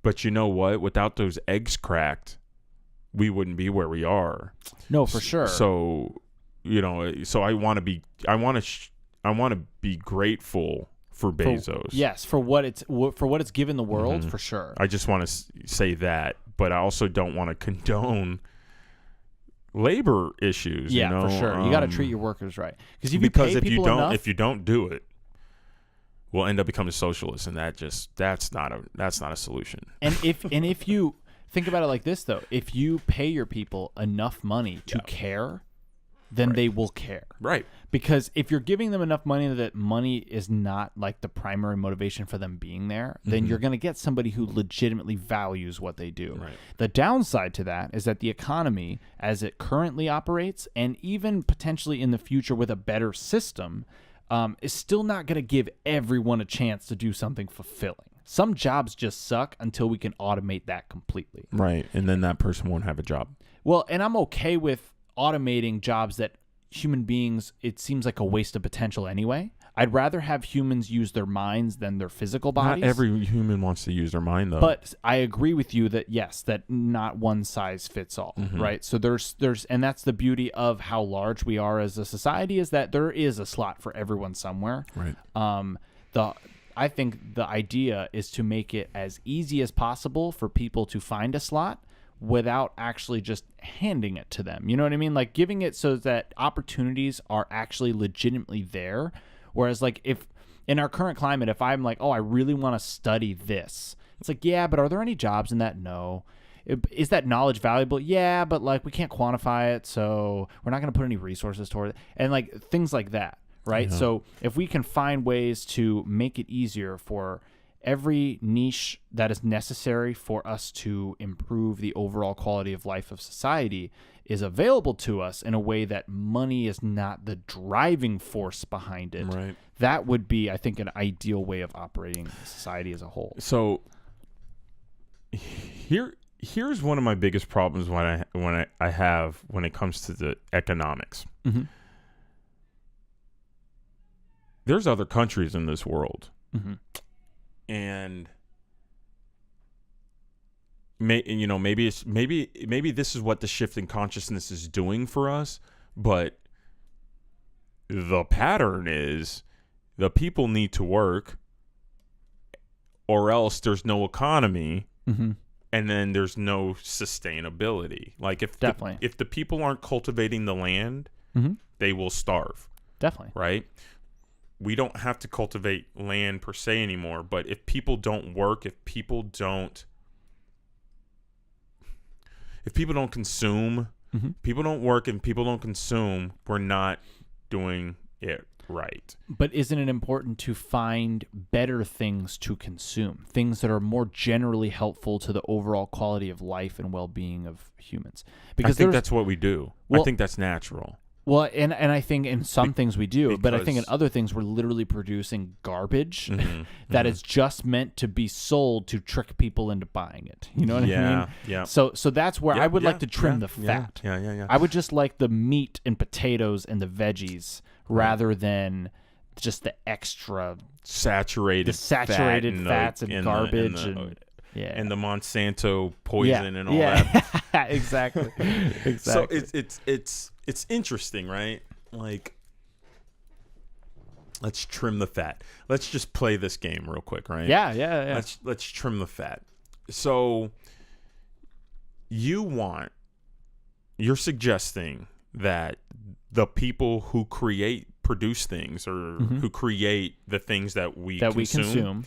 But you know what? Without those eggs cracked, we wouldn't be where we are. No, for sure. So, you know, I want to be grateful for Bezos. For what it's given the world, for sure. I just want to say that, but I also don't want to condone labor issues. Yeah, you know? For sure. You got to treat your workers right. Because if you don't do it, we'll end up becoming socialists, and that's not a solution. And if you think about it like this, though, if you pay your people enough money to care, then they will care. Right. Because if you're giving them enough money that money is not like the primary motivation for them being there, then you're going to get somebody who legitimately values what they do. Right. The downside to that is that the economy, as it currently operates, and even potentially in the future with a better system, is still not going to give everyone a chance to do something fulfilling. Some jobs just suck until we can automate that completely. Right. And then that person won't have a job. Well, and I'm okay with automating jobs that human beings, it seems like a waste of potential anyway. I'd rather have humans use their minds than their physical bodies. Not every human wants to use their mind, though. But I agree with you that, yes, that not one size fits all, right? So there's, and that's the beauty of how large we are as a society, is that there is a slot for everyone somewhere. Right. I think the idea is to make it as easy as possible for people to find a slot without actually just handing it to them. You know what I mean? Like giving it so that opportunities are actually legitimately there. Whereas like if in our current climate, if I'm like, oh, I really want to study this, it's like, yeah, but are there any jobs in that? No. Is that knowledge valuable? Yeah, but like we can't quantify it, so we're not going to put any resources toward it. And like things like that, right? So if we can find ways to make it easier for every niche that is necessary for us to improve the overall quality of life of society is available to us in a way that money is not the driving force behind it. Right. That would be, I think, an ideal way of operating society as a whole. So here's one of my biggest problems when I have when it comes to the economics. Mm-hmm. There's other countries in this world, Mm-hmm. and maybe this is what the shift in consciousness is doing for us, but the pattern is the people need to work, or else there's no economy. Mm-hmm. And then there's no sustainability. Like if the people aren't cultivating the land, Mm-hmm. they will starve. Definitely. Right? We don't have to cultivate land per se anymore, but if people don't work, if people don't consume, Mm-hmm. people don't work and people don't consume, we're not doing it right. But isn't it important to find better things to consume, things that are more generally helpful to the overall quality of life and well-being of humans? Because I think that's what we do. I think that's natural. Well, and I think in some things we do, but I think in Because- other things we're literally producing garbage Mhm, that mhm. is just meant to be sold to trick people into buying it. You know what I mean? Yeah. So that's where I would like to trim the fat. Yeah. I would just like the meat and potatoes and the veggies rather than just the extra saturated fats and garbage and the Monsanto poison and all that. Exactly. So it's interesting, right? Like, let's trim the fat. Let's just play this game real quick, right? Yeah. Let's trim the fat. So you're suggesting that the people who produce things or who create the things that we consume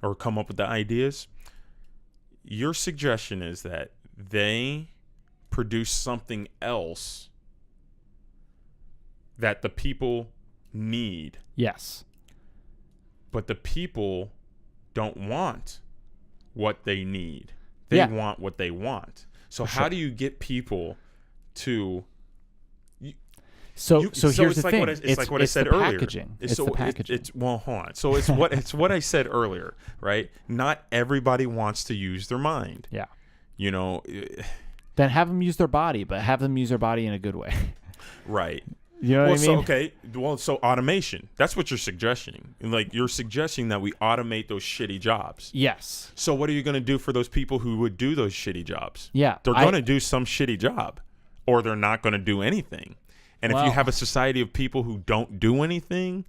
or come up with the ideas, your suggestion is that they produce something else that the people need. Yes. But the people don't want what they need. They want what they want. So how do you get people to... So here's the thing. It's like what I said earlier. Packaging. It's the packaging. Well, hold on. So it's what I said earlier, right? Not everybody wants to use their mind. Yeah. You know. Then have them use their body, but have them use their body in a good way. Right. You know what I mean? So automation. That's what you're suggesting. Like, you're suggesting that we automate those shitty jobs. Yes. So what are you going to do for those people who would do those shitty jobs? Yeah. They're going to do some shitty job, or they're not going to do anything. And if you have a society of people who don't do anything,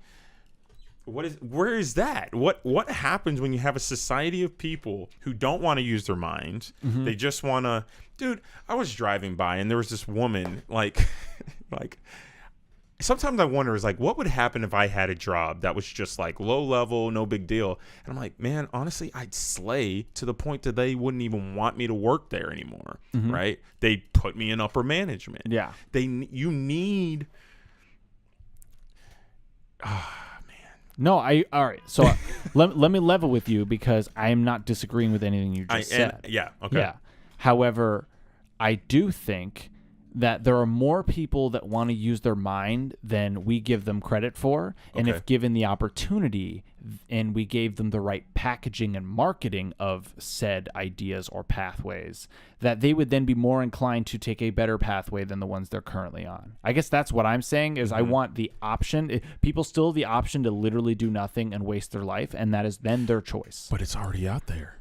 where is that? What happens when you have a society of people who don't want to use their minds? Mm-hmm. They just want to... Dude, I was driving by and there was this woman, like sometimes I wonder, is like, what would happen if I had a job that was just like low level, no big deal? And I'm like, man, honestly, I'd slay to the point that they wouldn't even want me to work there anymore, right? They'd put me in upper management. Yeah. You need... No, all right. So let me level with you because I am not disagreeing with anything you just said. Okay. Yeah. However, I do think that there are more people that want to use their mind than we give them credit for. And if given the opportunity and we gave them the right packaging and marketing of said ideas or pathways, that they would then be more inclined to take a better pathway than the ones they're currently on. I guess that's what I'm saying is I want the option. People still have the option to literally do nothing and waste their life, and that is then their choice. But it's already out there.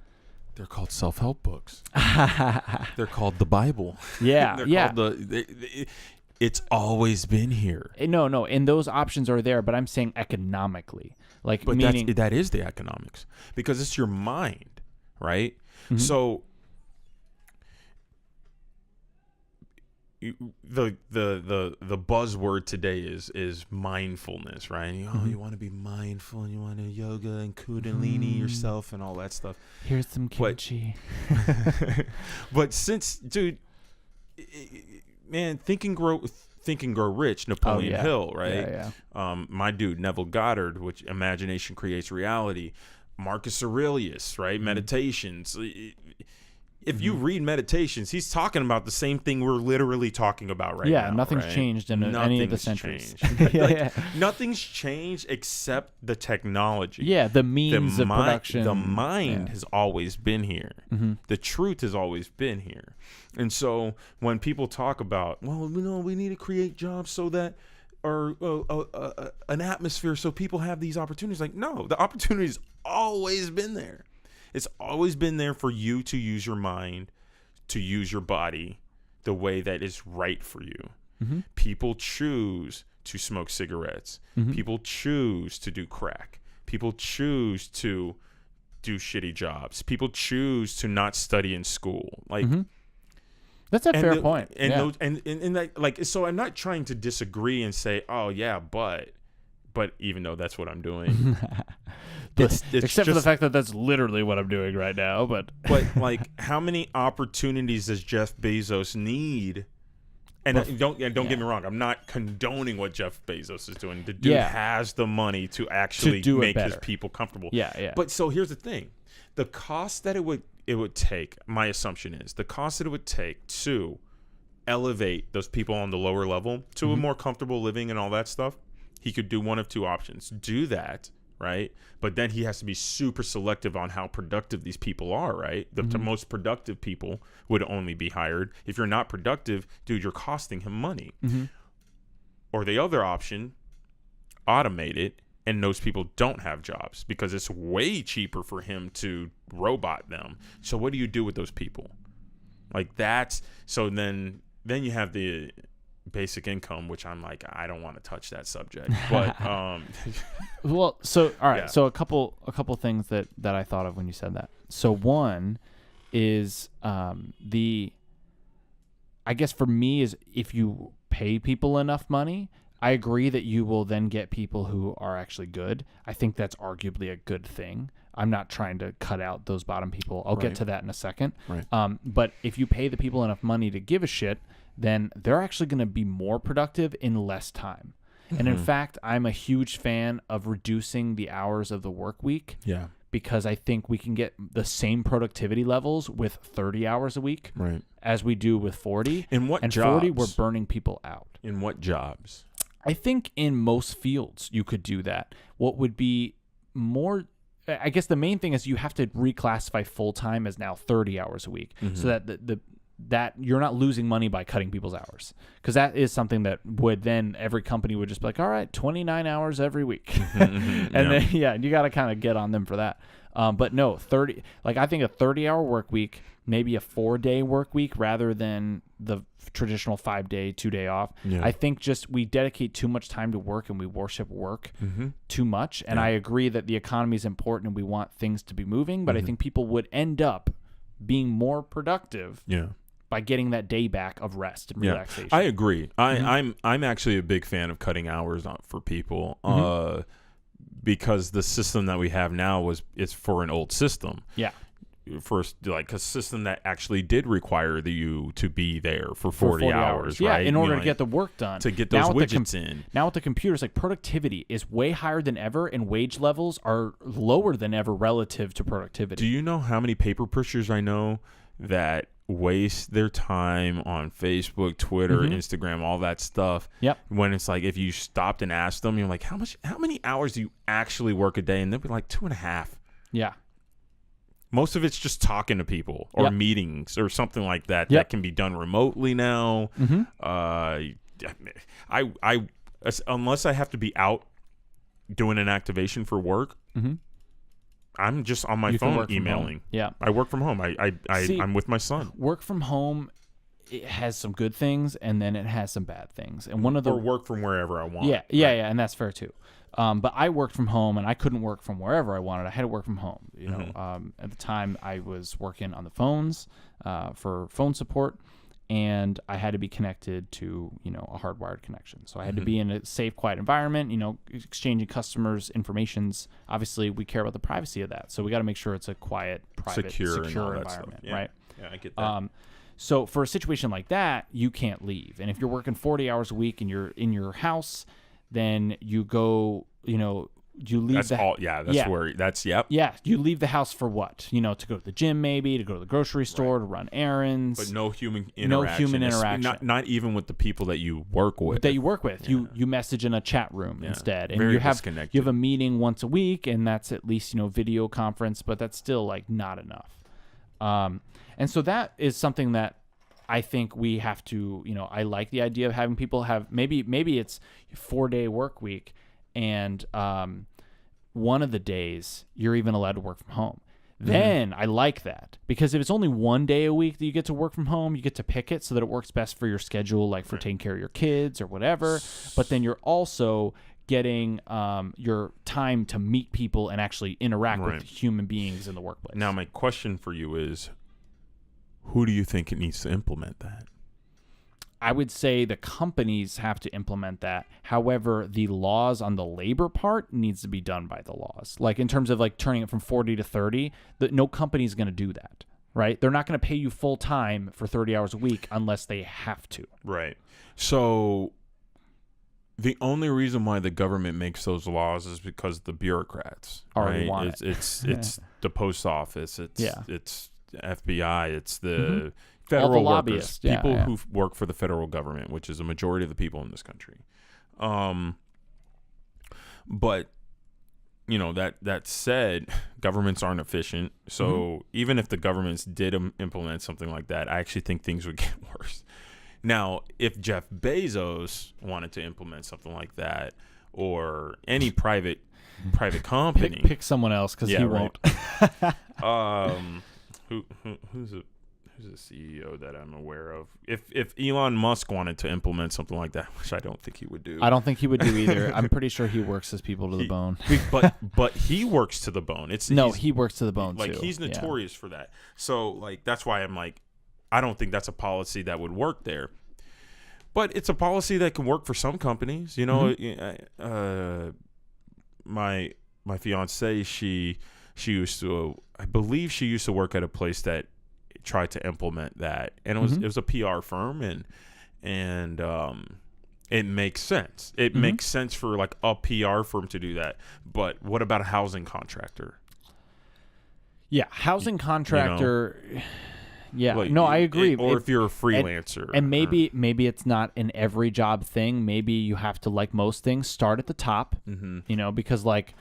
They're called self-help books. They're called the Bible. Yeah, it's always been here. No, and those options are there, but I'm saying economically. But meaning that is the economics, because it's your mind, right? Mm-hmm. So the buzzword today is mindfulness, right? You want to be mindful, and you want to yoga and kundalini yourself and all that stuff. Here's some kimchi. But since, dude, man, Think and Grow Rich, Napoleon Hill, right? Yeah. My dude Neville Goddard, which imagination creates reality. Marcus Aurelius, right? Meditations. If you read Meditations, he's talking about the same thing we're literally talking about right now. Yeah, nothing's changed in any of the centuries. Nothing's changed except the technology. Yeah, the means of production. The mind has always been here. The truth has always been here. And so when people talk about, well, we need to create jobs so that, or an atmosphere so people have these opportunities. Like, no, the opportunity's always been there. It's always been there for you to use your mind, to use your body the way that is right for you. People choose to smoke cigarettes. People choose to do crack. People choose to do shitty jobs. People choose to not study in school. Like, that's a fair point. And so I'm not trying to disagree and say, oh yeah, but even though that's what I'm doing. Except for the fact that that's literally what I'm doing right now. But like, how many opportunities does Jeff Bezos need? And don't get me wrong, I'm not condoning what Jeff Bezos is doing. The dude has the money to actually make his people comfortable. Yeah. But so here's the thing. The cost that it would take, my assumption is, the cost that it would take to elevate those people on the lower level to a more comfortable living and all that stuff, he could do one of two options. Do that, right? But then he has to be super selective on how productive these people are, right? The most productive people would only be hired. If you're not productive, dude, you're costing him money. Or the other option, automate it, and those people don't have jobs because it's way cheaper for him to robot them. So what do you do with those people? Like, that's, so then you have the basic income, which I'm like, I don't want to touch that subject. But well, so all right, so a couple things that I thought of when you said that. So one is I guess for me is, if you pay people enough money, I agree that you will then get people who are actually good. I think that's arguably a good thing. I'm not trying to cut out those bottom people. I'll get to that in a second. But if you pay the people enough money to give a shit, then they're actually going to be more productive in less time. And in fact, I'm a huge fan of reducing the hours of the work week. Yeah. Because I think we can get the same productivity levels with 30 hours a week as we do with 40. In what jobs? 40, we're burning people out. In what jobs? I think in most fields you could do that. What would be more, I guess the main thing is you have to reclassify full-time as now 30 hours a week, so that that you're not losing money by cutting people's hours, because that is something that would then every company would just be like, all right, 29 hours every week. Then you got to kind of get on them for that. But no, 30, like I think a 30-hour work week, maybe a 4-day work week rather than the traditional 5-day, 2-day off. I think just we dedicate too much time to work and we worship work too much. And I agree that the economy is important and we want things to be moving, but I think people would end up being more productive by getting that day back of rest and relaxation. I agree. I'm actually a big fan of cutting hours for people because the system that we have now it's for an old system. For like a system that actually did require you to be there for 40 hours, right? In order to get the work done. To get those widgets in. Now with the computers, like productivity is way higher than ever and wage levels are lower than ever relative to productivity. Do you know how many paper pushers I know that waste their time on Facebook, Twitter, Instagram, all that stuff? When it's like, if you stopped and asked them, you're like, how many hours do you actually work a day? And they'll be like 2.5. Most of it's just talking to people or meetings or something like that that can be done remotely now. I unless I have to be out doing an activation for work, I'm just on my phone emailing. I work from home. I'm with my son. Work from home, it has some good things and then it has some bad things. And or work from wherever I want. And that's fair too. But I worked from home and I couldn't work from wherever I wanted. I had to work from home. You know, at the time I was working on the phones for phone support, and I had to be connected to, a hardwired connection. So I had to be in a safe, quiet environment, exchanging customers' informations. Obviously, we care about the privacy of that. So we got to make sure it's a quiet, private, secure environment, right? Yeah, I get that. So for a situation like that, you can't leave. And if you're working 40 hours a week and you're in your house, then you go, you leave that's all. Yeah, that's where that's yep. Yeah, you leave the house for what? To go to the gym, maybe to go to the grocery store, to run errands, but no human interaction. Not even with the people that you work with. You message in a chat room instead, and Very you have a meeting once a week, and that's at least video conference, but that's still like not enough. And so that is something that I think we have to, I like the idea of having people have maybe it's 4-day work week, and one of the days you're even allowed to work from home. Then I like that, because if it's only 1 day a week that you get to work from home, you get to pick it so that it works best for your schedule, like for taking care of your kids or whatever. But then you're also getting your time to meet people and actually interact with human beings in the workplace. Now, my question for you is, who do you think it needs to implement that? I would say the companies have to implement that. However, the laws on the labor part needs to be done by the laws. Like in terms of like turning it from 40 to 30, no company is going to do that, right? They're not going to pay you full time for 30 hours a week unless they have to. Right. So the only reason why the government makes those laws is because the bureaucrats already want it. It's the post office. It's FBI. It's the all the federal lobbyists, workers, people who work for the federal government, which is a majority of the people in this country. But that said, governments aren't efficient. So even if the governments did implement something like that, I actually think things would get worse. Now, if Jeff Bezos wanted to implement something like that, or any private company, pick someone else, because he won't. Who's a CEO that I'm aware of? If Elon Musk wanted to implement something like that, which I don't think he would do. I don't think he would do either. I'm pretty sure he works his people to the bone. But he works to the bone. He works to the bone too. Like he's notorious for that. So like that's why I'm like, I don't think that's a policy that would work there. But it's a policy that can work for some companies. My fiance, she used to, I believe she used to work at a place that tried to implement that, and it was a PR firm, and it makes sense. It makes sense for like a PR firm to do that. But what about a housing contractor? Yeah, housing contractor. I agree. Or if you're a freelancer, and maybe it's not an every job thing. Maybe you have to, like most things, start at the top. Because like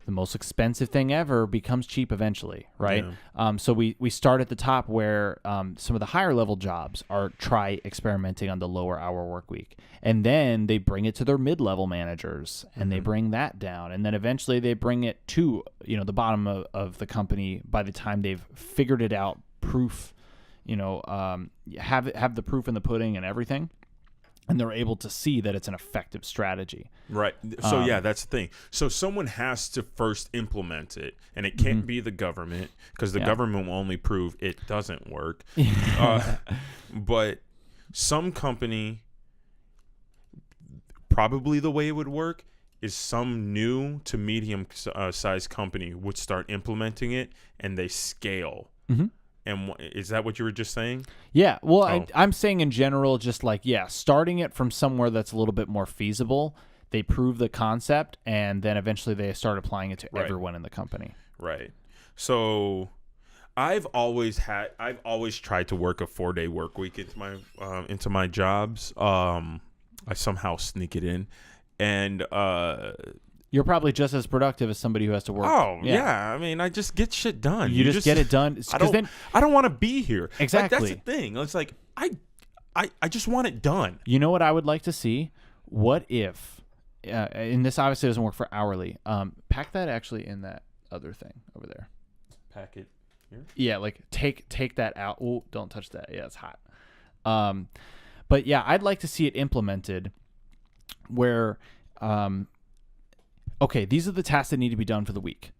the most expensive thing ever becomes cheap eventually, right? Yeah. So we start at the top where some of the higher level jobs try experimenting on the lower hour work week. And then they bring it to their mid-level managers, and they bring that down. And then eventually they bring it to, the bottom of the company by the time they've figured it out, proof, have the proof in the pudding and everything. And they're able to see that it's an effective strategy. Right. So, that's the thing. So someone has to first implement it, and it can't be the government, because the government will only prove it doesn't work. But some company, probably the way it would work is some new to medium sized company would start implementing it, and they scale. And is that what you were just saying? Yeah. Well, I'm saying in general, just like, starting it from somewhere that's a little bit more feasible. They prove the concept, and then eventually they start applying it to everyone in the company. Right. So I've always tried to work a 4-day work week into my jobs. I somehow sneak it in, and you're probably just as productive as somebody who has to work. Oh, yeah. I mean, I just get shit done. You just get it done. I don't want to be here. Exactly. Like, that's the thing. It's like, I just want it done. You know what I would like to see? What if, and this obviously doesn't work for hourly, pack that actually in that other thing over there. Pack it here? Yeah, like take that out. Oh, don't touch that. Yeah, it's hot. But yeah, I'd like to see it implemented where, okay, these are the tasks that need to be done for the week.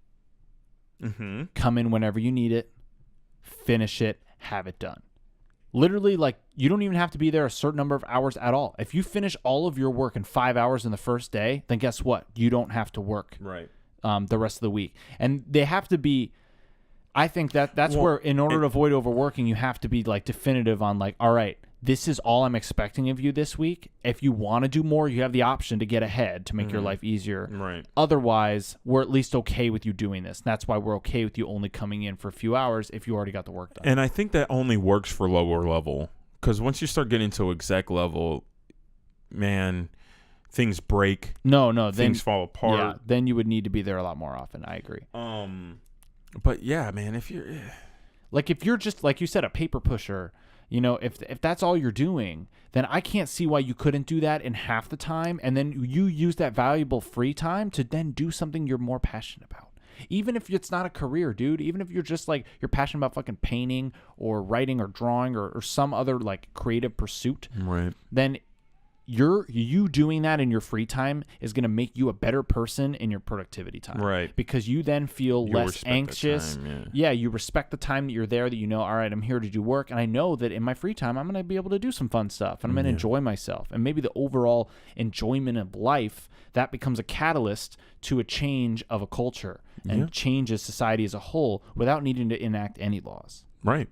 Come in whenever you need it, finish it, have it done. Literally, like, you don't even have to be there a certain number of hours at all. If you finish all of your work in 5 hours in the first day, then guess what? You don't have to work the rest of the week. And they have to be, I think that's where, in order to avoid overworking, you have to be like definitive on like, all right, this is all I'm expecting of you this week. If you want to do more, you have the option to get ahead to make your life easier. Right. Otherwise, we're at least okay with you doing this. And that's why we're okay with you only coming in for a few hours if you already got the work done. And I think that only works for lower level, because once you start getting to exec level, man, things break. No, things fall apart. Yeah, then you would need to be there a lot more often. I agree. But yeah, man, if you're just, like you said, a paper pusher, if that's all you're doing, then I can't see why you couldn't do that in half the time, and then you use that valuable free time to then do something you're more passionate about. Even if it's not a career, dude, even if you're just like, you're passionate about fucking painting or writing or drawing or some other like creative pursuit, right, then you doing that in your free time is going to make you a better person in your productivity time. Right. Because you then feel less anxious. Time, yeah, you respect the time that you're there, that all right, I'm here to do work, and I know that in my free time I'm going to be able to do some fun stuff, and I'm going to enjoy myself. And maybe the overall enjoyment of life, that becomes a catalyst to a change of a culture and changes society as a whole without needing to enact any laws. Right.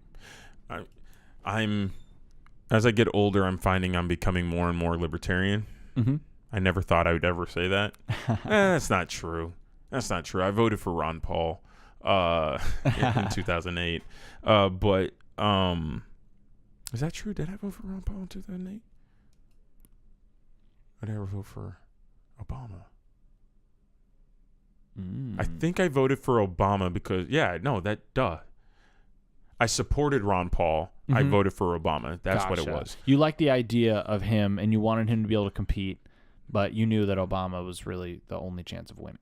As I get older, I'm finding I'm becoming more and more libertarian. Mm-hmm. I never thought I would ever say that. That's not true. I voted for Ron Paul in 2008. But is that true? Did I vote for Ron Paul in 2008? Or did I ever vote for Obama? I think I voted for Obama because, I supported Ron Paul. Mm-hmm. I voted for Obama. That's what it was. You liked the idea of him, and you wanted him to be able to compete, but you knew that Obama was really the only chance of winning.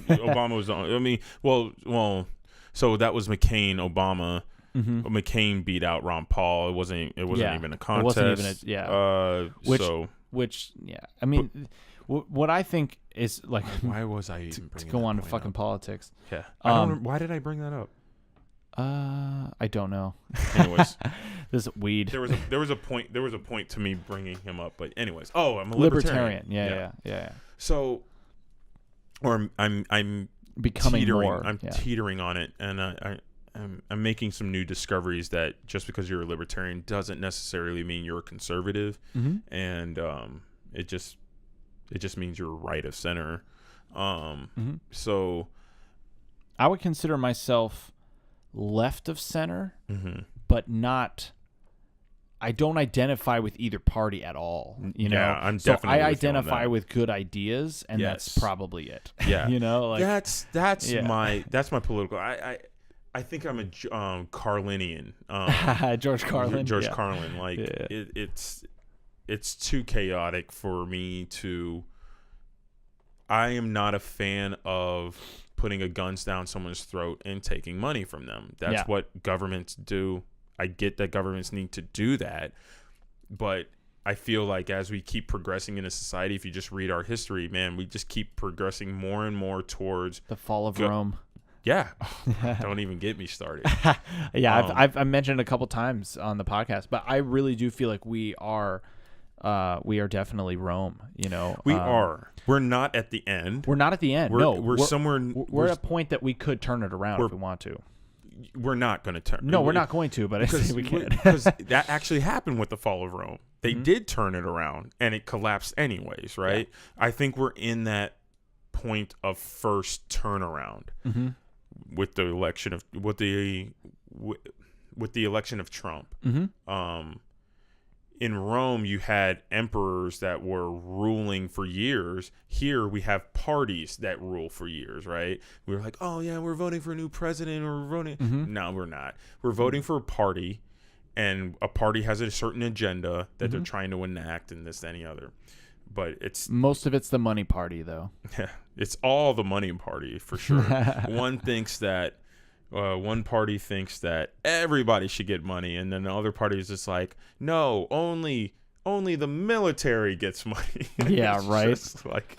Obama was the only. I mean, well. So that was McCain, Obama. Mm-hmm. McCain beat out Ron Paul. It wasn't even a contest. It wasn't even I mean, what I think is like. Why was I even to go on to fucking politics? Yeah. Why did I bring that up? I don't know. Anyways, this weed. There was a point to me bringing him up, but anyways. Oh, I'm a libertarian. Yeah. So, or I'm becoming teetering, more. I'm teetering on it, and I'm making some new discoveries that just because you're a libertarian doesn't necessarily mean you're a conservative, and it just means you're right of center. So, I would consider myself left of center, but not. I don't identify with either party at all. Yeah, I'm so definitely. I identify with good ideas, and that's probably it. Yeah, that's my political. I think I'm a Carlinian. George Carlin. George Carlin. Like it's too chaotic for me to. I am not a fan of putting a guns down someone's throat and taking money from them. That's what governments do. I get that governments need to do that, but I feel like as we keep progressing in a society, if you just read our history, man, we just keep progressing more and more towards the fall of Rome. Yeah. Don't even get me started. Yeah, I've mentioned it a couple times on the podcast, but I really do feel like we are definitely Rome, We are. We're not at the end. We're not at the end. We're somewhere. We're at a point that we could turn it around if we want to. We're not going to turn. No, we're not going to, but I think we can. Because that actually happened with the fall of Rome. They did turn it around, and it collapsed anyways, right? Yeah. I think we're in that point of first turnaround with the election of with the election of Trump. In Rome, you had emperors that were ruling for years. Here, we have parties that rule for years, right? We were like, oh, yeah, we're voting for a new president, or we're voting. No, we're not. We're voting for a party, and a party has a certain agenda that they're trying to enact, and this, that, and the other. But most of it's the money party, though. Yeah, it's all the money party, for sure. One party thinks that everybody should get money, and then the other party is just like, no, only the military gets money. Yeah, right. Just like,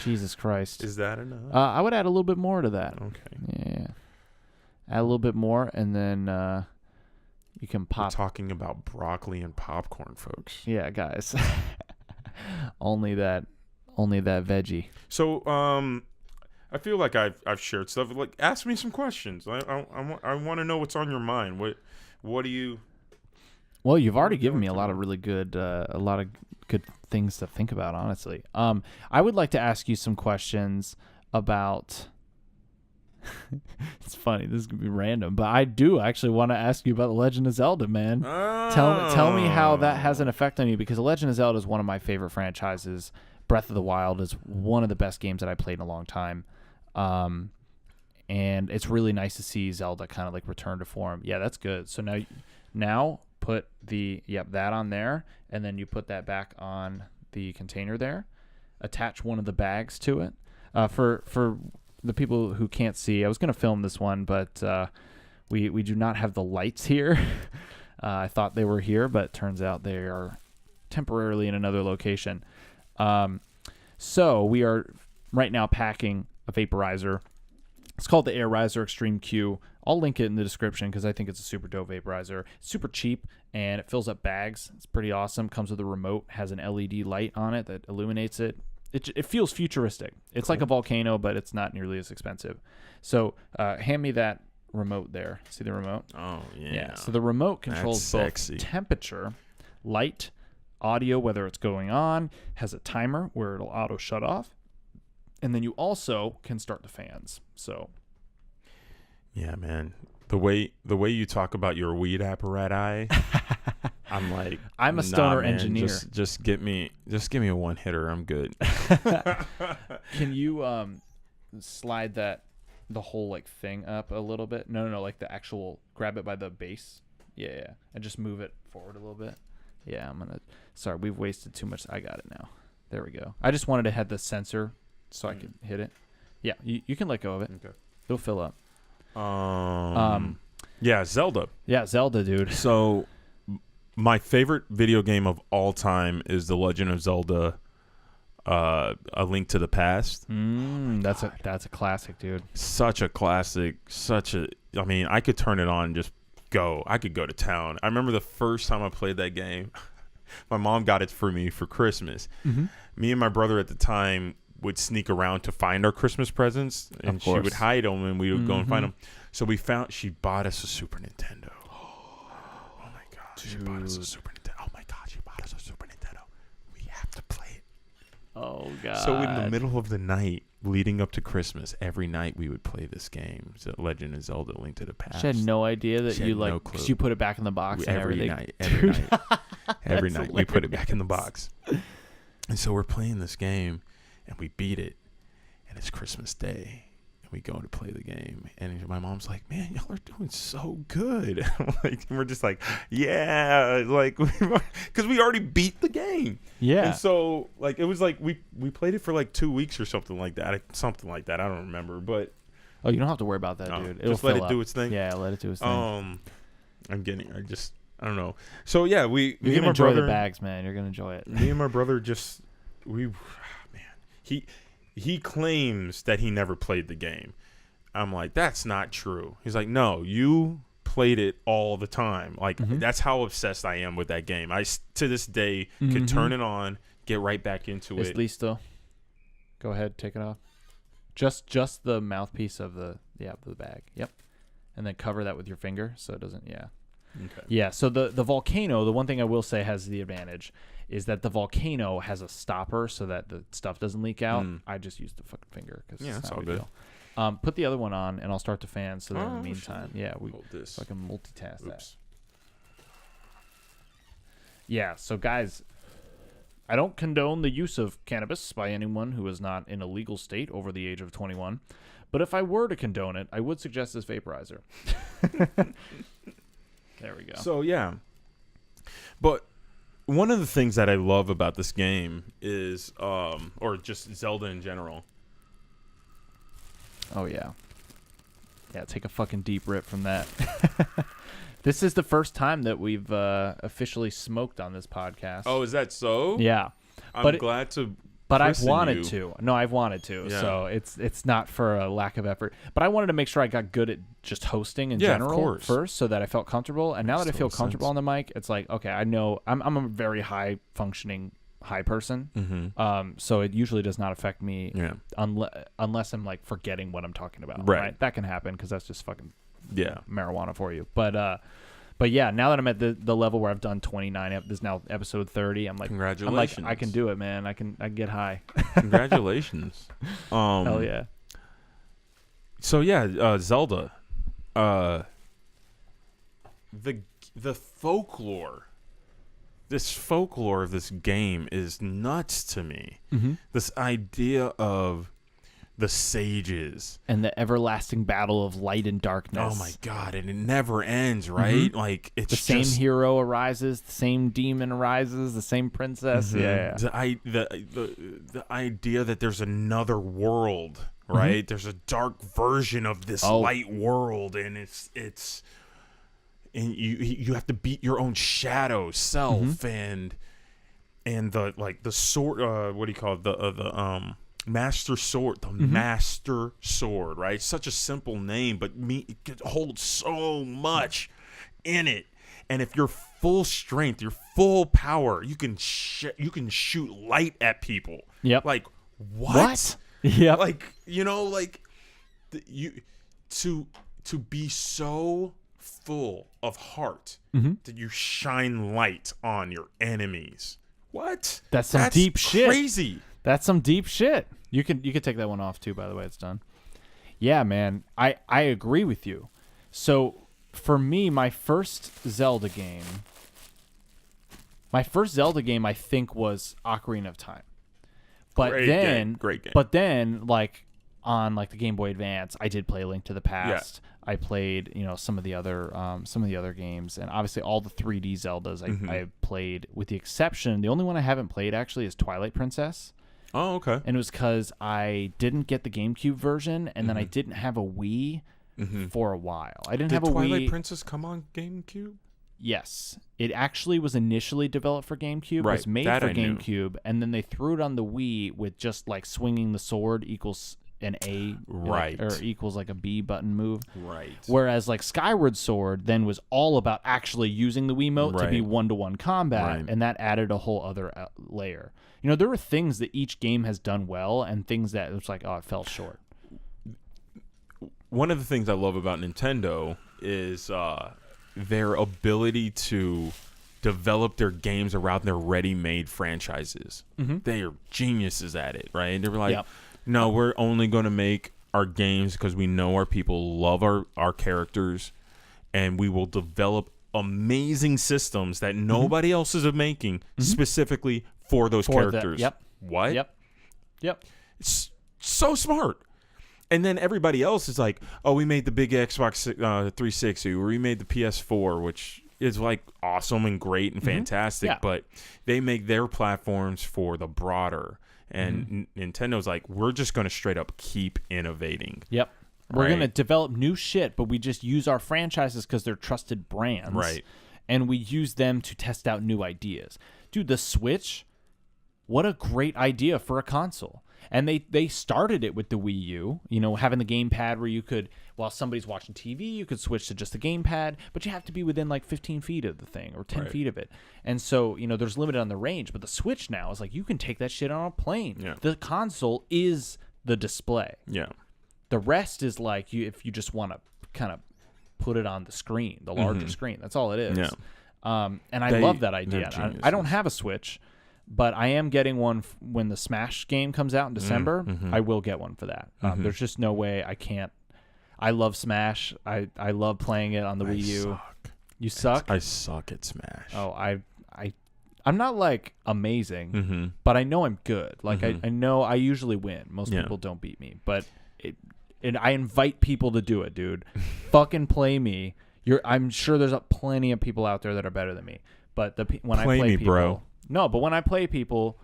Jesus Christ. Is that enough? I would add a little bit more to that. Okay. Yeah. Add a little bit more, and then you can pop. We're talking about broccoli and popcorn, folks. Yeah, guys. only that veggie. So, I feel like I've shared stuff. Like, ask me some questions. I want to know what's on your mind. What do you? Well, you've already given me a lot of really good, good things to think about, honestly. I would like to ask you some questions about. It's funny. This is gonna be random, but I do actually want to ask you about The Legend of Zelda, man. Tell me how that has an effect on you, because The Legend of Zelda is one of my favorite franchises. Breath of the Wild is one of the best games that I played in a long time. And it's really nice to see Zelda kind of like return to form. Yeah, that's good. So now put that on there, and then you put that back on the container there. Attach one of the bags to it. For the people who can't see, I was going to film this one, but we do not have the lights here. I thought they were here, but it turns out they are temporarily in another location. So we are right now packing a vaporizer. It's called the AirRizer Extreme Q. I'll link it in the description because I think it's a super dope vaporizer. It's super cheap, and it fills up bags. It's pretty awesome. Comes with a remote, has an LED light on it that illuminates it. It feels futuristic. It's cool. Like a volcano, but it's not nearly as expensive. So hand me that remote there. See the remote? Oh, yeah. So the remote controls both temperature, light, audio, whether it's going on, has a timer where it'll auto shut off. And then you also can start the fans. So, yeah, man, the way you talk about your weed apparatus, I'm like, I'm a stoner man, engineer. Just give me a one hitter. I'm good. Can you slide the whole like thing up a little bit? No, like the actual, grab it by the base. Yeah, and just move it forward a little bit. Yeah, sorry, we've wasted too much. I got it now. There we go. I just wanted to have the sensor so I could hit it. Yeah, you can let go of it. Okay. It'll fill up. Yeah, Zelda. Yeah, Zelda, dude. So my favorite video game of all time is The Legend of Zelda, A Link to the Past. That's a classic, dude. Such a classic. I mean, I could turn it on and just go. I could go to town. I remember the first time I played that game, my mom got it for me for Christmas. Mm-hmm. Me and my brother at the time would sneak around to find our Christmas presents, and she would hide them, and we would go and find them. So she bought us a Super Nintendo. Oh my God, dude. She bought us a Super Nintendo. Oh my God, she bought us a Super Nintendo. We have to play it. Oh God. So in the middle of the night, leading up to Christmas, every night we would play this game, Legend of Zelda: Link to the Past. She had no idea that because you put it back in the box every night. Every night we put it back in the box. And so we're playing this game, and we beat it, and it's Christmas Day, and we go to play the game, and my mom's like, "Man, y'all are doing so good." And we're just like, "Yeah," like because we already beat the game. Yeah. And so it was like we played it for like 2 weeks or something like that. I don't remember, but you don't have to worry about that, dude. It'll just let it do its thing. Yeah, let it do its thing. I don't know. So yeah, you're gonna enjoy the bags, man. You're gonna enjoy it. Me and my brother he claims that he never played the game. I'm like, that's not true. He's like, no, you played it all the time. Like that's how obsessed I am with that game. I to this day could turn it on, get right back into it. It's listo. Go ahead, take it off. Just the mouthpiece of the bag. Yep. And then cover that with your finger so it doesn't. Yeah. Okay. Yeah. So the volcano, the one thing I will say has the advantage is that the volcano has a stopper so that the stuff doesn't leak out. I just use the fucking finger because it's not a big deal. Put the other one on, and I'll start the fan. So that in the meantime, we fucking multitask that. Yeah. So guys, I don't condone the use of cannabis by anyone who is not in a legal state over the age of 21. But if I were to condone it, I would suggest this vaporizer. There we go. So yeah, but one of the things that I love about this game is, or just Zelda in general. Oh yeah, take a fucking deep rip from that. This is the first time that we've officially smoked on this podcast. Oh, is that so? Yeah, I'm glad to. But I've wanted to. No, I've wanted to. Yeah. So it's not for a lack of effort. But I wanted to make sure I got good at just hosting in general first, so that I felt comfortable. And now that I feel comfortable on the mic, it's like, okay, I know I'm a very high functioning person. Mm-hmm. So it usually does not affect me unless I'm like forgetting what I'm talking about. Right. That can happen because that's just fucking marijuana for you. But But yeah, now that I'm at the level where I've done 29, this is now episode 30. I'm like, congratulations! I can do it, man. I can get high. Congratulations! Hell yeah! So yeah, Zelda, the folklore, this folklore of this game is nuts to me. Mm-hmm. This idea of the sages and the everlasting battle of light and darkness. Oh my god, and it never ends, right? Mm-hmm. Like it's the same hero arises, the same demon arises, the same princess. Mm-hmm. Yeah. The idea that there's another world, right? Mm-hmm. There's a dark version of this light world, and it's and you have to beat your own shadow self, and the sword. What do you call it? The Master Sword, Master Sword, right? Such a simple name, but it holds so much in it. And if you're full strength, you're full power, you can shoot light at people. Yep. Like what? Yep. Like to be so full of heart that you shine light on your enemies. What? That's deep shit. Crazy. That's some deep shit. You could take that one off too, by the way. It's done. Yeah, man. I agree with you. So for me, my first Zelda game I think was Ocarina of Time. But Great game. But then like on like the Game Boy Advance, I did play Link to the Past. Yeah. I played, some of the other games, and obviously all the 3D Zeldas I played, with the exception, the only one I haven't played actually is Twilight Princess. Oh, okay. And it was because I didn't get the GameCube version, and then I didn't have a Wii for a while. I didn't have a Wii. Did Twilight Princess come on GameCube? Yes. It actually was initially developed for GameCube. Right. It was made for GameCube, and then they threw it on the Wii with just like swinging the sword equals an A, right, or equals like a B button move, right. Whereas like Skyward Sword then was all about actually using the Wiimote to be 1-to-1 combat, and that added a whole other layer. There were things that each game has done well, and things that it was like, oh, it fell short. One of the things I love about Nintendo is their ability to develop their games around their ready-made franchises. They are geniuses at it, right? They were like, no, we're only going to make our games because we know our people love our characters, and we will develop amazing systems that nobody else is making specifically for those characters. What? Yep. It's so smart. And then everybody else is like, oh, we made the big Xbox 360, or we made the PS4, which is like awesome and great and fantastic, but they make their platforms for the broader. And Nintendo's like, we're just going to straight up keep innovating. Yep. We're going to develop new shit, but we just use our franchises because they're trusted brands. Right. And we use them to test out new ideas. Dude, the Switch, what a great idea for a console. And they started it with the Wii U, having the gamepad where you could, while somebody's watching TV, you could switch to just the gamepad, but you have to be within like 15 feet of the thing or 10 feet of it. And so, there's limited on the range, but the Switch now is like, you can take that shit on a plane. Yeah. The console is the display. Yeah. The rest is like, if you just want to kind of put it on the screen, the larger screen. That's all it is. Yeah. And I love that idea. I don't have a Switch, but I am getting one when the Smash game comes out in December. I will get one for that. There's just no way I can't. I love Smash. I love playing it on the Wii U. Suck. You suck? I suck at Smash. Oh, I'm not like amazing, but I know I'm good. Like I know I usually win. Most people don't beat me, but and I invite people to do it, dude. Fucking play me. I'm sure there's plenty of people out there that are better than me. But when I play people, bro. No, but when I play people,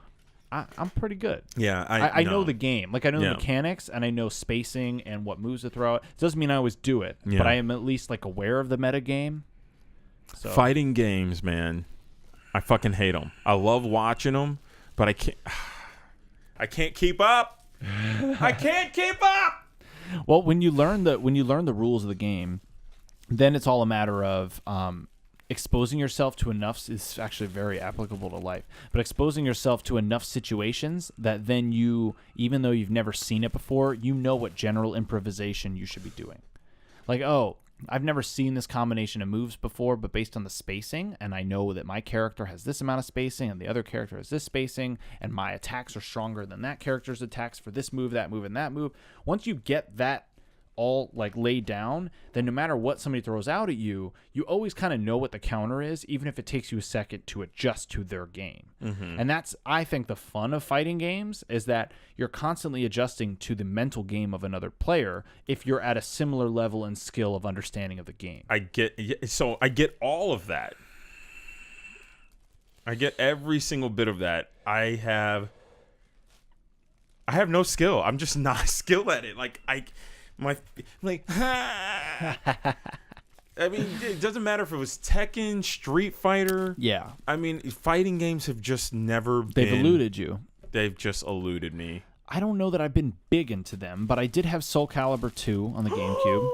I'm pretty good. Yeah, I know the game. Like I know the mechanics, and I know spacing and what moves to throw out. It doesn't mean I always do it, but I am at least like aware of the meta game. So. Fighting games, man, I fucking hate them. I love watching them, but I can't. I can't keep up. I can't keep up. Well, when you learn the rules of the game, then it's all a matter of exposing yourself to enough is actually very applicable to life, but exposing yourself to enough situations that then you, even though you've never seen it before, what general improvisation you should be doing. Like, oh, I've never seen this combination of moves before, but based on the spacing, and I know that my character has this amount of spacing and the other character has this spacing, and my attacks are stronger than that character's attacks for this move, that move, and that move. Once you get that all like laid down, then no matter what somebody throws out at you, you always kind of know what the counter is, even if it takes you a second to adjust to their game. And that's, I think, the fun of fighting games, is that you're constantly adjusting to the mental game of another player if you're at a similar level and skill of understanding of the game. I get all of that. I get every single bit of that. I have no skill. I'm just not skilled at it. I mean, it doesn't matter if it was Tekken, Street Fighter. Yeah. I mean, fighting games have just never They've eluded you. They've just eluded me. I don't know that I've been big into them, but I did have Soul Calibur 2 on the GameCube.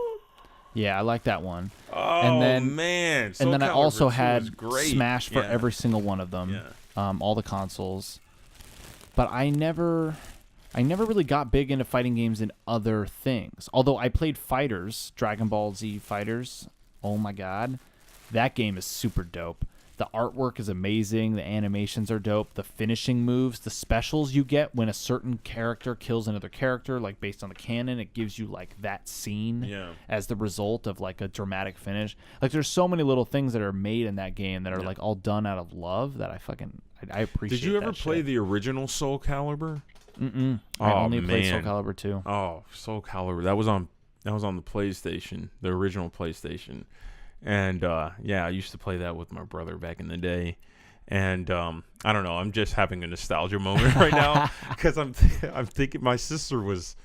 Yeah, I like that one. Oh, and then, man. And then I also had great. Smash for every single one of them. Yeah. All the consoles. But I never really got big into fighting games in other things. Although I played Fighters, Dragon Ball Z Fighters. Oh my god. That game is super dope. The artwork is amazing. The animations are dope. The finishing moves, the specials you get when a certain character kills another character, like based on the canon, it gives you like that scene as the result of like a dramatic finish. Like there's so many little things that are made in that game that are like all done out of love that I appreciate. Did you ever that play shit. the original Soul Calibur? I only played Soul Calibur 2. Oh, Soul Calibur. That was on the PlayStation, the original PlayStation. And I used to play that with my brother back in the day. And I don't know, I'm just having a nostalgia moment right now because I'm thinking my sister was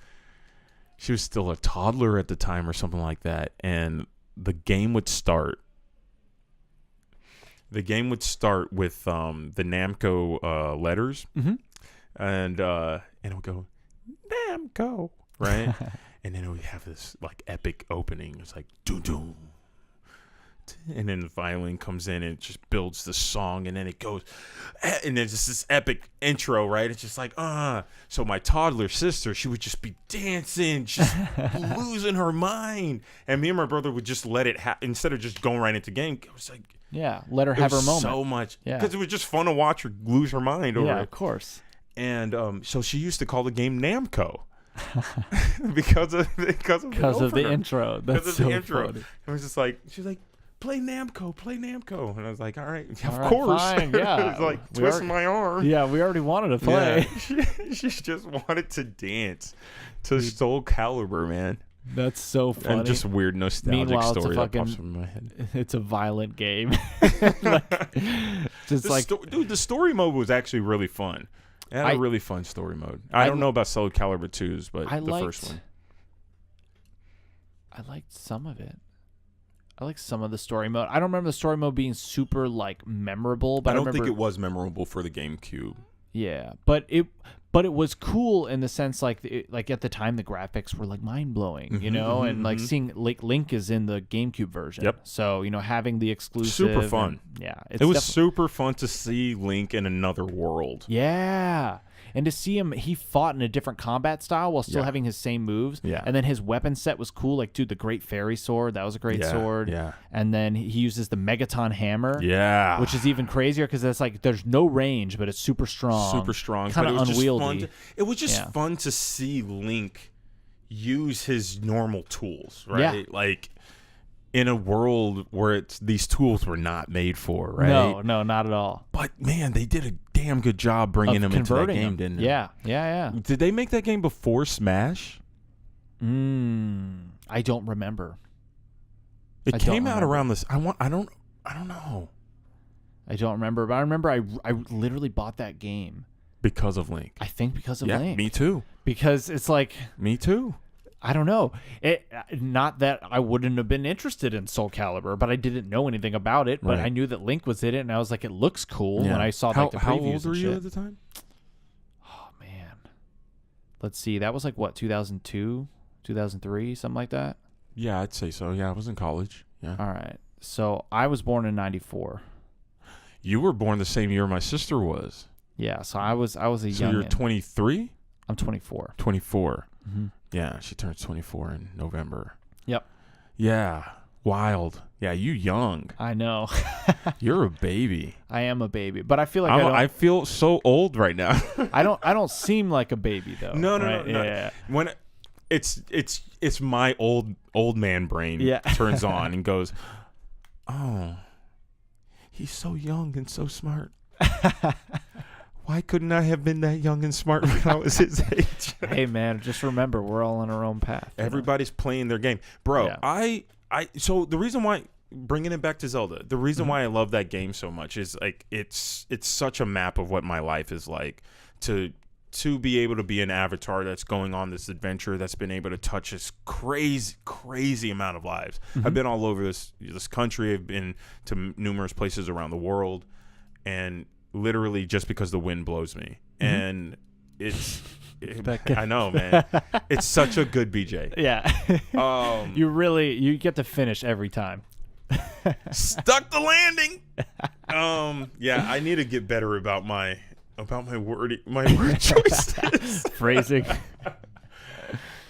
still a toddler at the time or something like that, and the game would start with the Namco letters. And it would go Namco, right? And then we have this like epic opening. It's like doom doom, and then the violin comes in and it just builds the song, and then it goes, and there's just this epic intro, right? It's just like So my toddler sister, she would just be dancing, just losing her mind, and me and my brother would just let it instead of just going right into game. It was like, let her have her moment. So much, because it was just fun to watch her lose her mind over it. Yeah, of course. And so she used to call the game Namco because of the intro. That's so funny. It was just like, she's like, play Namco, and I was like, all right, all of course. Fine, yeah. It was like twisting my arm. Yeah, we already wanted to play. Yeah. she just wanted to dance to Soul Calibur, man. That's so funny. And just weird nostalgic Meanwhile, story that pops in my head. It's a violent game. Dude, the story mode was actually really fun. It had a really fun story mode. I don't know about Soul Calibur 2s, but first one. I liked some of it. I like some of the story mode. I don't remember the story mode being super like memorable, but I don't think it was memorable for the GameCube. Yeah, but it was cool in the sense like at the time the graphics were like mind blowing, you know, and like seeing Link is in the GameCube version. Yep. So having the exclusive, super fun. It was super fun to see Link in another world. Yeah. And to see him, he fought in a different combat style while still having his same moves. Yeah. And then his weapon set was cool. Like, dude, the Great Fairy Sword, that was a great sword. Yeah. And then he uses the Megaton Hammer. Yeah. Which is even crazier because it's like there's no range, but it's super strong. Super strong. Kind of unwieldy. It was just fun to see Link use his normal tools, right? Yeah. Like, in a world where these tools were not made for, right? No, not at all. But man, they did a damn good job bringing them into that game, didn't they? Yeah. Did they make that game before Smash? I don't remember. It came out around this. I don't know. I don't remember, but I remember I literally bought that game because of Link. I think because of Link. Yeah, me too. Because it's like me too. I don't know. Not that I wouldn't have been interested in Soul Calibur, but I didn't know anything about it. But I knew that Link was in it, and I was like, it looks cool. Yeah. When I saw like the previews. How old were and you shit. at the time? Oh man, let's see. That was like what, 2002, 2003, something like that. Yeah, I'd say so. Yeah, I was in college. Yeah. All right. So I was born in '94. You were born the same year my sister was. Yeah. So I was a young. So you're 23? I'm 24. 24. Mm-hmm. Yeah, she turns 24 in November. Yep. Yeah. Wild. Yeah, you young. I know. You're a baby. I am a baby, but I feel like I feel so old right now. I don't seem like a baby though. No. Yeah. When it's my old man brain turns on and goes, "Oh, he's so young and so smart. Why couldn't I have been that young and smart when I was his age?" Hey man, just remember we're all on our own path. Everybody's playing their game, bro. Yeah. So the reason why, bringing it back to Zelda, the reason why I love that game so much is like it's such a map of what my life is like, to be able to be an avatar that's going on this adventure, that's been able to touch this crazy amount of lives. I've been all over this country. I've been to numerous places around the world, and literally just because the wind blows me. And I know, man. It's such a good BJ. Yeah. You get to finish every time. Stuck the landing. Yeah, I need to get better about my word choices. Phrasing.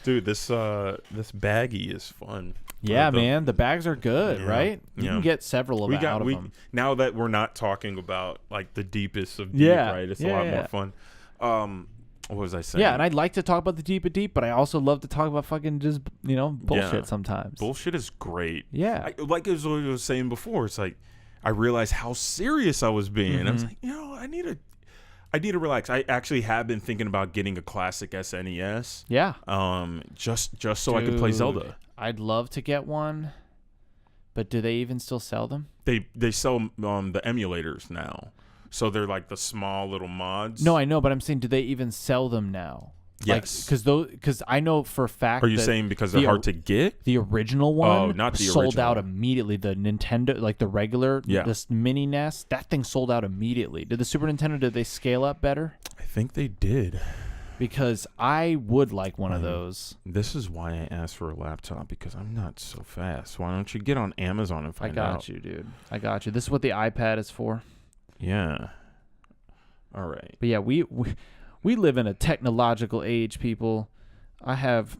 Dude, this baggie is fun. Yeah, man, the bags are good, right? You can get several of them. Now that we're not talking about like the deepest of deep, right? It's a lot more fun. What was I saying? Yeah, and I'd like to talk about the deep of deep, but I also love to talk about fucking just, bullshit sometimes. Bullshit is great. Yeah. Like I was saying before, it's like I realized how serious I was being. I was like, I need to relax. I actually have been thinking about getting a classic SNES. Yeah. Just so I could play Zelda. I'd love to get one, but do they even still sell them? They sell the emulators now. So they're like the small little mods. No, I know, but I'm saying, do they even sell them now? Yes. Because I know for a fact. Are you saying because they're hard to get? The original one not the sold original. out immediately. The Nintendo, like the regular, this mini NES, that thing sold out immediately. Did the Super Nintendo, did they scale up better? I think they did. Because I would like one of those. This is why I asked for a laptop, because I'm not so fast. Why don't you get on Amazon and find out? I got you, dude. I got you. This is what the iPad is for. Yeah. All right. But yeah, we live in a technological age, people. I have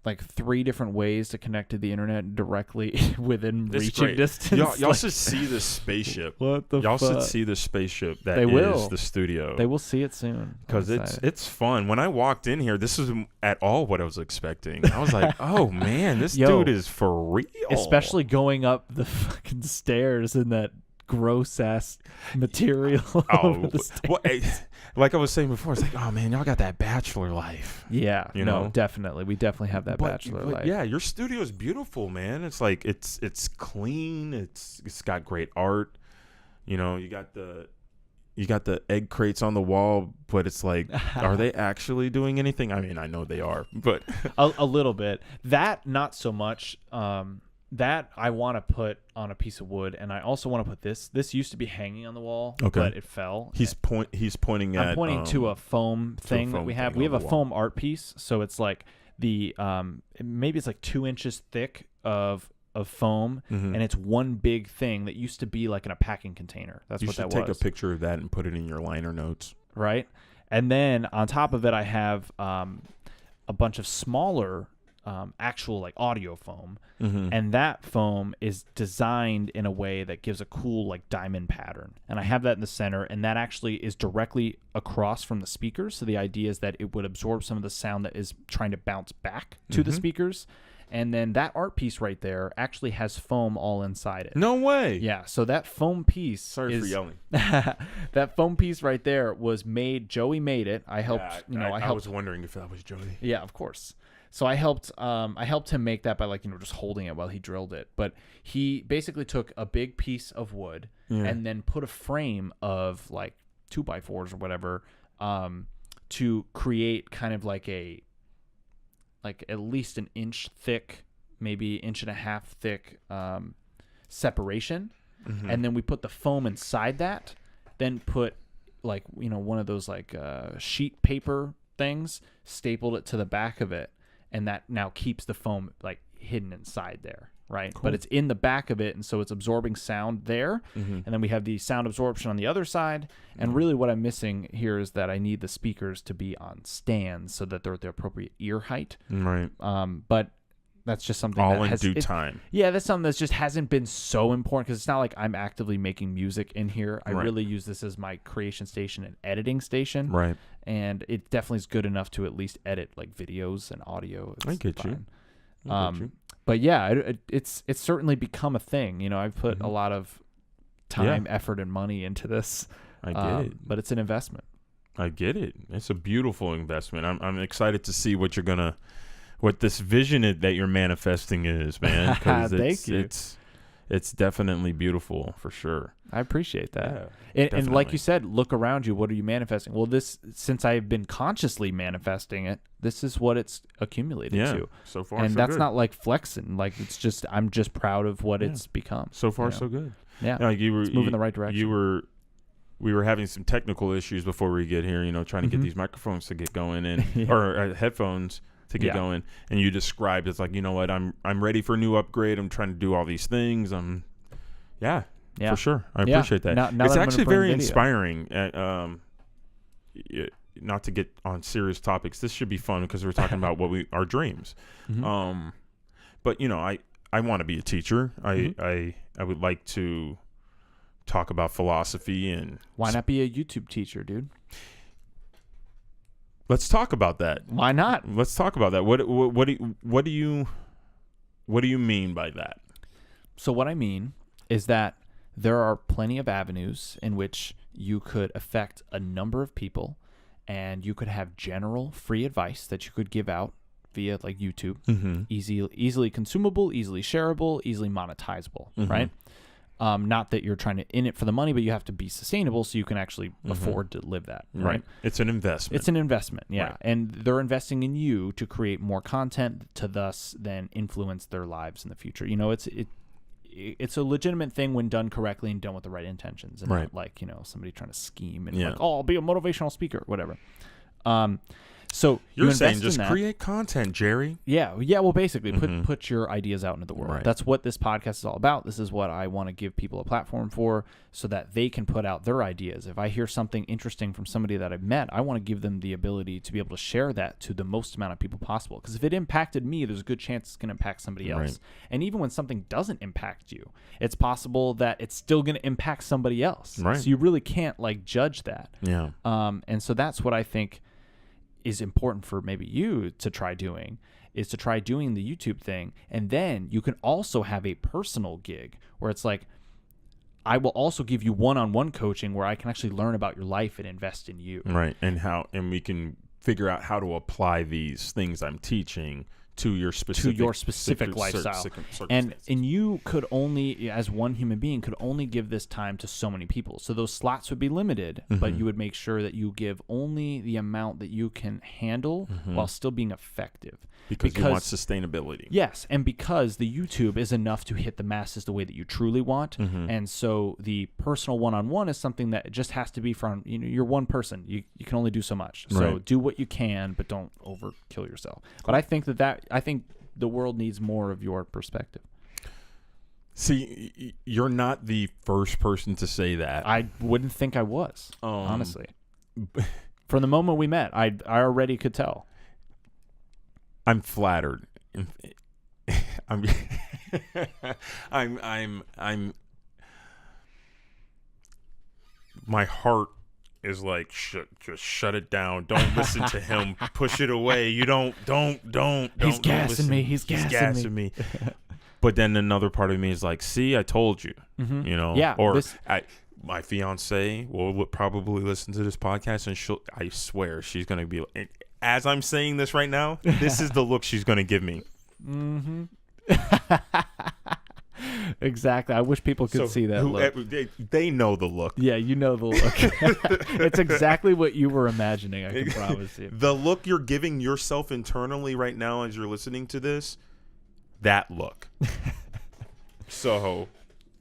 like 3 different ways to connect to the internet directly within reaching distance. Y'all should see the spaceship. What the Y'all fuck? should see the spaceship that is the studio. They will see it soon. Because it's fun. When I walked in here, this isn't at all what I was expecting. I was like, oh man, this dude is for real. Especially going up the fucking stairs in that gross ass material. Like I was saying before, it's like, oh man, y'all got that bachelor life. Yeah, you know, definitely. We definitely have that bachelor life. Yeah, your studio is beautiful, man. It's like it's clean. It's got great art. You know, you got the egg crates on the wall, but it's like, are they actually doing anything? I mean, I know they are, but a little bit. That not so much. That I want to put on a piece of wood, and I also want to put this. This used to be hanging on the wall, but it fell. He's pointing at. I'm pointing to a foam thing that we have. We have a foam art piece, so it's like the maybe it's like 2 inches thick of foam, and it's one big thing that used to be like in a packing container. That's what that was. You should take a picture of that and put it in your liner notes. Right, and then on top of it, I have a bunch of smaller. Actual like audio foam, and that foam is designed in a way that gives a cool like diamond pattern, and I have that in the center, and that actually is directly across from the speakers. So the idea is that it would absorb some of the sound that is trying to bounce back to the speakers, and then that art piece right there actually has foam all inside it. No way. Yeah, so that foam piece for yelling. That foam piece right there was made. Joey made it. I helped. I was wondering if that was Joey. Yeah, of course. So I helped him make that by just holding it while he drilled it. But he basically took a big piece of wood and then put a frame of like 2x4s or whatever to create kind of like at least an inch thick, maybe 1.5 inch thick separation. And then we put the foam inside that, then put one of those sheet paper things, stapled it to the back of it. And that now keeps the foam like hidden inside there, right? Cool. But it's in the back of it, and so it's absorbing sound there. And then we have the sound absorption on the other side. And really what I'm missing here is that I need the speakers to be on stands so that they're at the appropriate ear height. Right. But that's just something all that in has, due time. Yeah, that's something that just hasn't been so important because it's not like I'm actively making music in here. I really use this as my creation station and editing station. Right. And it definitely is good enough to at least edit like videos and audio. I get you. But yeah, it's certainly become a thing. You know, I've put a lot of time, effort, and money into this. I get it. But it's an investment. I get it. It's a beautiful investment. I'm excited to see what this vision that you're manifesting is, man. Thank you. It's definitely beautiful for sure. I appreciate that. Yeah, and like you said, look around you. What are you manifesting? Well, since I've been consciously manifesting it, this is what it's accumulated to. So far, and so that's good. not like flexing. Like I'm just proud of what it's become. So far, so good. Yeah, like it's moving in the right direction. We were having some technical issues before we get here. You know, trying to get these microphones to get going and or headphones to get going. And you described it's like, you know what, I'm ready for a new upgrade. I'm trying to do all these things. For sure. I appreciate that. Now it's that actually very inspiring. Not to get on serious topics. This should be fun because we're talking about our dreams. But you know, I want to be a teacher. I would like to talk about philosophy and why not be a YouTube teacher, dude? Let's talk about that. Why not? Let's talk about that. What do you mean by that? So what I mean is that there are plenty of avenues in which you could affect a number of people, and you could have general free advice that you could give out via like YouTube, easily consumable, easily shareable, easily monetizable, right? Not that you're trying to in it for the money, but you have to be sustainable so you can actually afford to live that, right? It's an investment. It's an investment, yeah. Right. And they're investing in you to create more content to thus then influence their lives in the future. You know, it's a legitimate thing when done correctly and done with the right intentions, and not like, you know, somebody trying to scheme and like, oh, I'll be a motivational speaker, whatever. So you're saying just create content, Jerry. Yeah. Well, basically, put your ideas out into the world. Right. That's what this podcast is all about. This is what I want to give people a platform for, so that they can put out their ideas. If I hear something interesting from somebody that I've met, I want to give them the ability to be able to share that to the most amount of people possible. Because if it impacted me, there's a good chance it's going to impact somebody else. Right. And even when something doesn't impact you, it's possible that it's still going to impact somebody else. Right. So you really can't like judge that. Yeah. And so that's what I think is important for maybe you to try doing, is to try doing the YouTube thing. And then you can also have a personal gig where it's like, I will also give you one-on-one coaching where I can actually learn about your life and invest in you. Right. And we can figure out how to apply these things I'm teaching to your specific lifestyle. And you could only, as one human being, could only give this time to so many people. So those slots would be limited, but you would make sure that you give only the amount that you can handle while still being effective. Because you want sustainability. Yes, and because the YouTube is enough to hit the masses the way that you truly want. And so the personal one-on-one is something that just has to be from, you know, you're one person. You can only do so much. So do what you can, but don't overkill yourself. But I think I think the world needs more of your perspective. See, you're not the first person to say that. I wouldn't think I was, honestly. From the moment we met, I already could tell. I'm flattered. I'm my heart is like, just shut it down. Don't listen to him. Push it away. You don't. He's gassing me. He's gassing me. But then another part of me is like, see, I told you. You know. Yeah. Or my fiance will probably listen to this podcast, and I swear she's gonna be. As I'm saying this right now, this is the look she's gonna give me. Exactly. I wish people could see that look. They know the look. Yeah, you know the look. It's exactly what you were imagining, I can promise you. The look you're giving yourself internally right now as you're listening to this, that look. So,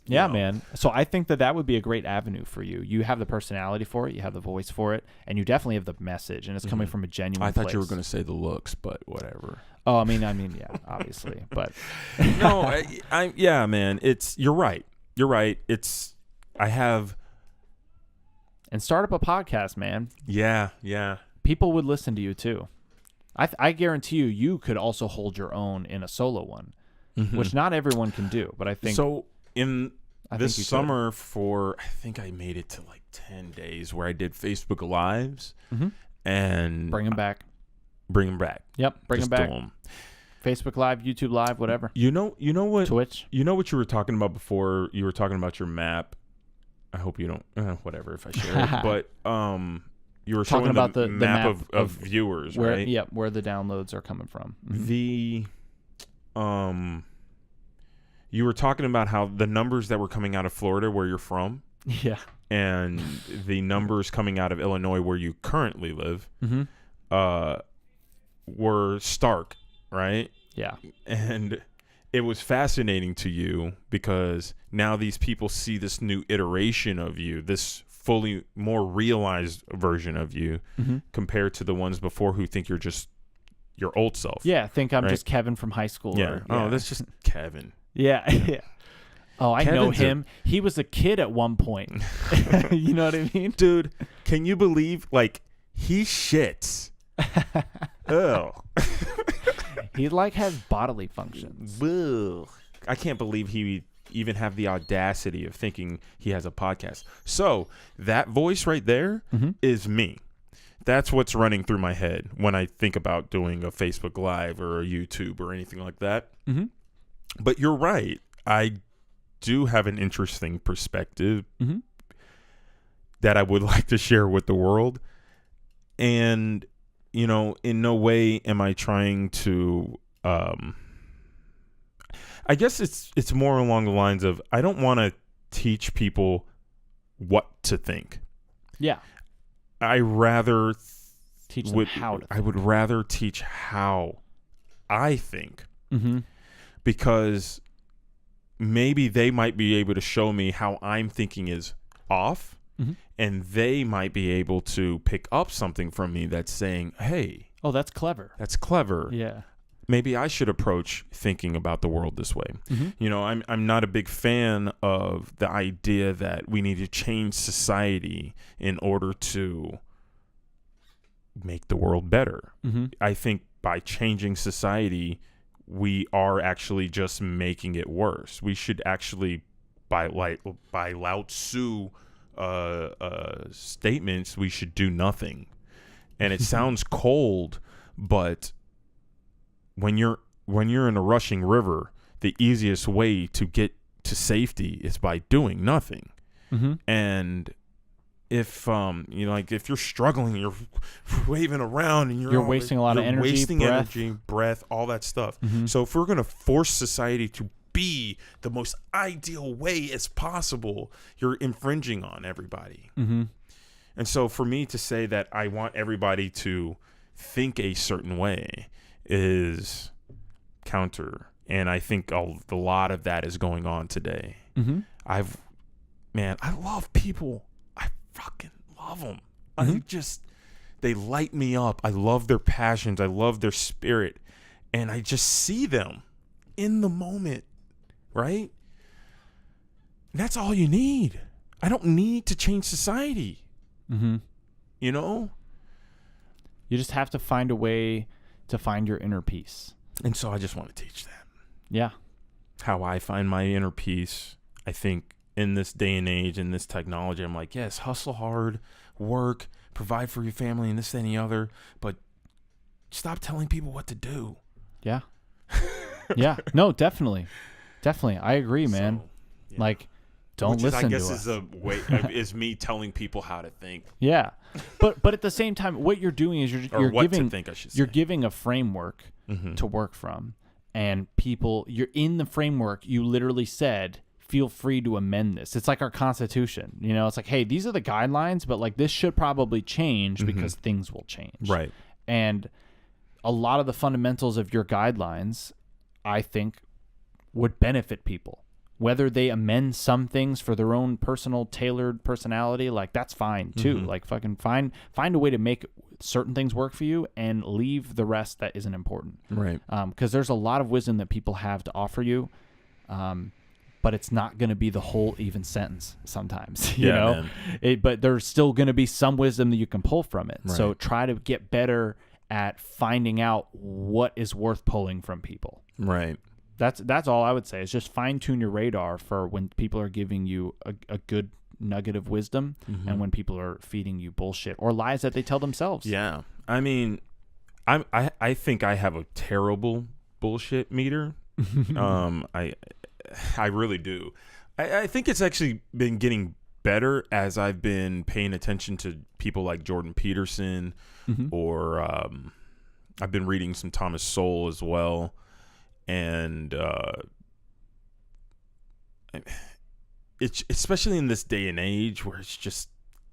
yeah, man. So I think that would be a great avenue for you. You have the personality for it, you have the voice for it, and you definitely have the message, and it's coming from a genuine place. I thought you were going to say the looks, but whatever. Oh, I mean, yeah, obviously, but no, yeah, man. You're right. And start up a podcast, man. Yeah. People would listen to you too. I guarantee you could also hold your own in a solo one, which not everyone can do. But I think so. This summer, could. I think I made it to like 10 days where I did Facebook Lives and bring them back. Bring them back. Yep, bring Just them back. do 'em. Facebook Live, YouTube Live, whatever. You know what? Twitch. You know what you were talking about before? You were talking about your map. I hope you don't. Whatever if I share it. But you were talking showing about the map of viewers, where, right? Yep, where the downloads are coming from. You were talking about how the numbers that were coming out of Florida, where you're from, yeah, and the numbers coming out of Illinois, where you currently live, were stark, right? Yeah. And it was fascinating to you because now these people see this new iteration of you, this fully more realized version of you compared to the ones before who think you're just your old self. Yeah, I think I'm right? just Kevin from high school. Yeah. Oh, that's just Kevin. Yeah. Yeah. Oh, I know him. He was a kid at one point. You know what I mean? Dude, can you believe, like, he shits. Oh. He, like, has bodily functions. Ugh. I can't believe he even have the audacity of thinking he has a podcast. So, that voice right there is me. That's what's running through my head when I think about doing a Facebook Live or a YouTube or anything like that. But you're right. I do have an interesting perspective that I would like to share with the world. And, you know, in no way am I trying to, I guess it's more along the lines of, I don't want to teach people what to think. Yeah. I rather teach them how to think. I would rather teach how I think because maybe they might be able to show me how I'm thinking is off and they might be able to pick up something from me that's saying, hey, oh, that's clever. That's clever. Yeah. Maybe I should approach thinking about the world this way. You know, I'm not a big fan of the idea that we need to change society in order to make the world better. I think by changing society, we are actually just making it worse. We should actually, by Lao Tzu statements, we should do nothing. And it sounds cold, but when you're in a rushing river, the easiest way to get to safety is by doing nothing. And if if you're struggling, you're waving around and you're wasting a lot of energy, breath, all that stuff. So if we're going to force society to be the most ideal way as possible, you're infringing on everybody. And so for me to say that I want everybody to think a certain way is counter, and I think a lot of that is going on today. I love people. I fucking love them. They light me up. I love their passions. I love their spirit, and I just see them in the moment, right? And that's all you need. I don't need to change society. You know? You just have to find a way to find your inner peace. And so I just want to teach that. Yeah. How I find my inner peace. I think in this day and age, in this technology, I'm like, yes, hustle hard, work, provide for your family and this, that, and the other, but stop telling people what to do. Yeah. Yeah. No, definitely. Definitely. I agree, man. So, yeah. Like, don't listen to us. I guess is a way is me telling people how to think. Yeah. But at the same time, what you're doing is you're giving a framework to work from, and you're in the framework. You literally said, feel free to amend this. It's like our Constitution. You know, it's like, hey, these are the guidelines, but like this should probably change because things will change. Right. And a lot of the fundamentals of your guidelines, I think, would benefit people. Whether they amend some things for their own personal tailored personality, like that's fine too. Like fucking find a way to make certain things work for you and leave the rest that isn't important. Right. Because there's a lot of wisdom that people have to offer you, but it's not going to be the whole even sentence sometimes. You know, but there's still going to be some wisdom that you can pull from it. Right. So try to get better at finding out what is worth pulling from people. Right. That's all I would say, is just fine tune your radar for when people are giving you a good nugget of wisdom and when people are feeding you bullshit or lies that they tell themselves. Yeah. I mean, I think I have a terrible bullshit meter. I really do. I think it's actually been getting better as I've been paying attention to people like Jordan Peterson, or I've been reading some Thomas Sowell as well. And it's especially in this day and age where it's just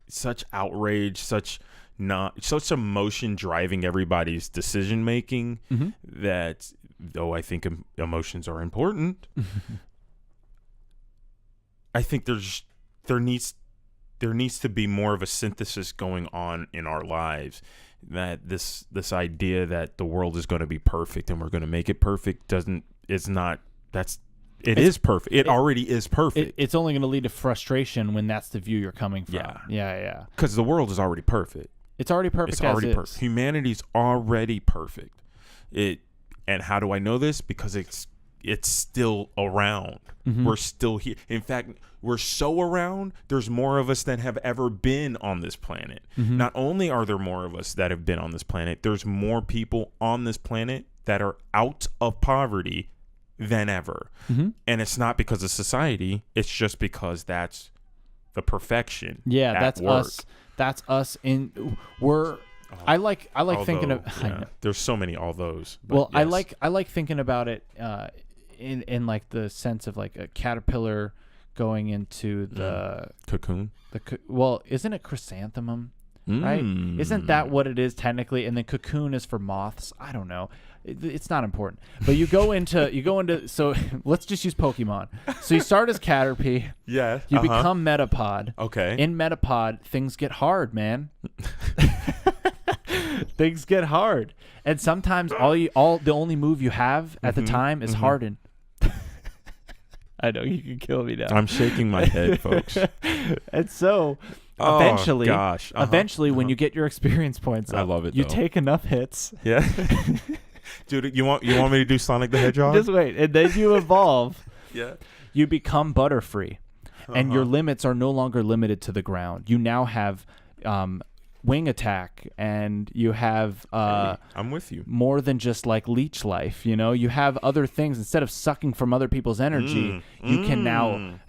such outrage, such emotion driving everybody's decision making, that though I think emotions are important, I think there needs to be more of a synthesis going on in our lives. That this idea that the world is going to be perfect and we're going to make it perfect is perfect. It already is perfect. It's only going to lead to frustration when that's the view you're coming from. Yeah. Because the world is already perfect. It's already perfect. It's already perfect. Humanity's already perfect. And how do I know this? Because it's still around. We're still here. In fact, we're so around, there's more of us than have ever been on this planet. Not only are there more of us that have been on this planet, there's more people on this planet that are out of poverty than ever. And it's not because of society. It's just because that's the perfection. Yeah, that's work. us. That's us. I like thinking of. There's so many all those. Well, yes. I like thinking about it in like the sense of like a caterpillar going into the cocoon. Well, isn't it chrysanthemum? Right? Isn't that what it is technically? And the cocoon is for moths. I don't know. It's not important. But you go into so let's just use Pokemon. So you start as Caterpie. Yeah. You become Metapod. Okay. In Metapod, things get hard, man. Things get hard. And sometimes the only move you have at the time is Harden. I know you can kill me now. I'm shaking my head, folks. And so eventually, when you get your experience points up, I love it. You take enough hits. Yeah. Dude, you want me to do Sonic the Hedgehog? Just wait, and then you evolve. Yeah. You become Butterfree, and your limits are no longer limited to the ground. You now have wing attack, and you have I'm with you. More than just like leech life. You know, you have other things. Instead of sucking from other people's energy, you can now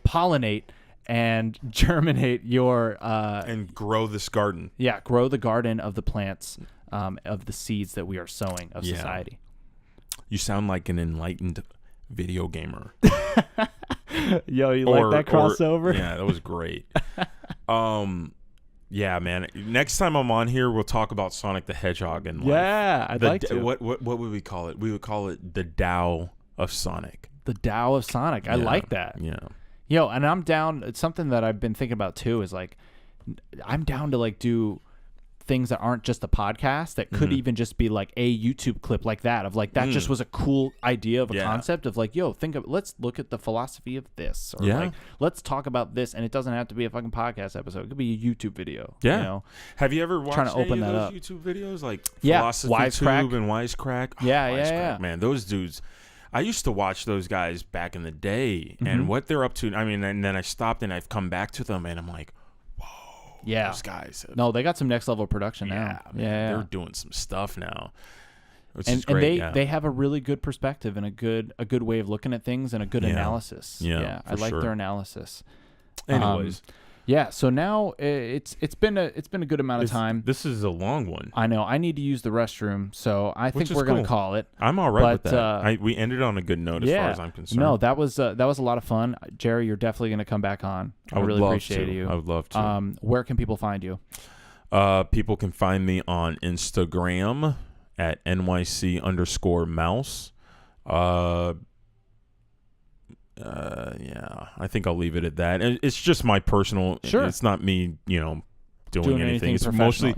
pollinate and germinate your and grow this garden. Yeah, grow the garden of the plants, of the seeds that we are sowing of society. You sound like an enlightened video gamer. Yo, you like that crossover? Yeah, that was great. Yeah, man. Next time I'm on here, we'll talk about Sonic the Hedgehog and I'd like to. What would we call it? We would call it the Tao of Sonic. The Tao of Sonic. I like that. Yeah. Yo, and I'm down. It's something that I've been thinking about too. Is like, I'm down to like do things that aren't just a podcast. That could even just be like a YouTube clip like that. Of like that just was a cool idea of a concept of like, yo, let's look at the philosophy of this, or like let's talk about this, and it doesn't have to be a fucking podcast episode. It could be a YouTube video. Yeah. You know? Have you ever watched trying to open any that of those up. YouTube videos like Wisecrack. Philosophy and Wisecrack? Yeah. Man, those dudes. I used to watch those guys back in the day, and what they're up to. I mean, and then I stopped and I've come back to them, and I'm like, whoa, those guys. No, they got some next level production now. Man, they're doing some stuff now, which and, is great. And they have a really good perspective and a good way of looking at things and a good analysis. Yeah, I like their analysis. Anyways. So now it's been a good amount of time. This is a long one. I know. I need to use the restroom, so I think we're going to call it. I'm all right with that. We ended on a good note as far as I'm concerned. No, that was a lot of fun. Jerry, you're definitely going to come back on. I really appreciate you. I would love to. Where can people find you? People can find me on Instagram at NYC_mouse. I think I'll leave it at that. It's just my personal. Sure. It's not me, doing anything. It's mostly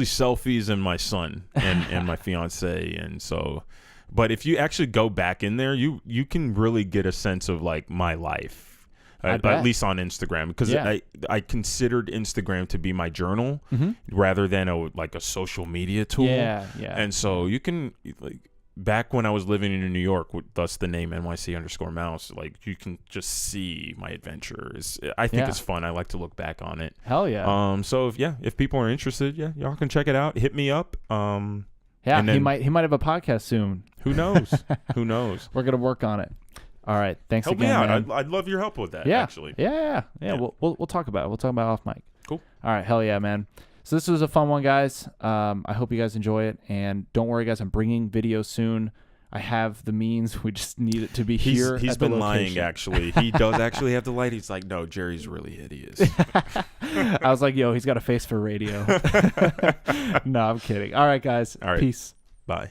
selfies and my son and my fiance, and so. But if you actually go back in there, you can really get a sense of like my life. at least on Instagram, because I considered Instagram to be my journal rather than a social media tool. Yeah. And so you can back when I was living in New York, thus the name NYC_mouse, you can just see my adventures. I think it's fun. I like to look back on it. Hell yeah. So if people are interested, y'all can check it out. Hit me up. Yeah, he might have a podcast soon. Who knows? Who knows? We're gonna work on it. All right. Thanks help again. Help me out. Man. I'd love your help with that. Yeah. Actually. Yeah. We'll talk about it. We'll talk about it off mic. Cool. All right. Hell yeah, man. So this was a fun one, guys. I hope you guys enjoy it, and don't worry, guys. I'm bringing videos soon. I have the means. We just need it to be here. He's been lying, actually. He does actually have the light. He's like, no, Jerry's really hideous. I was like, yo, he's got a face for radio. No, I'm kidding. All right, guys. All right. Peace. Bye.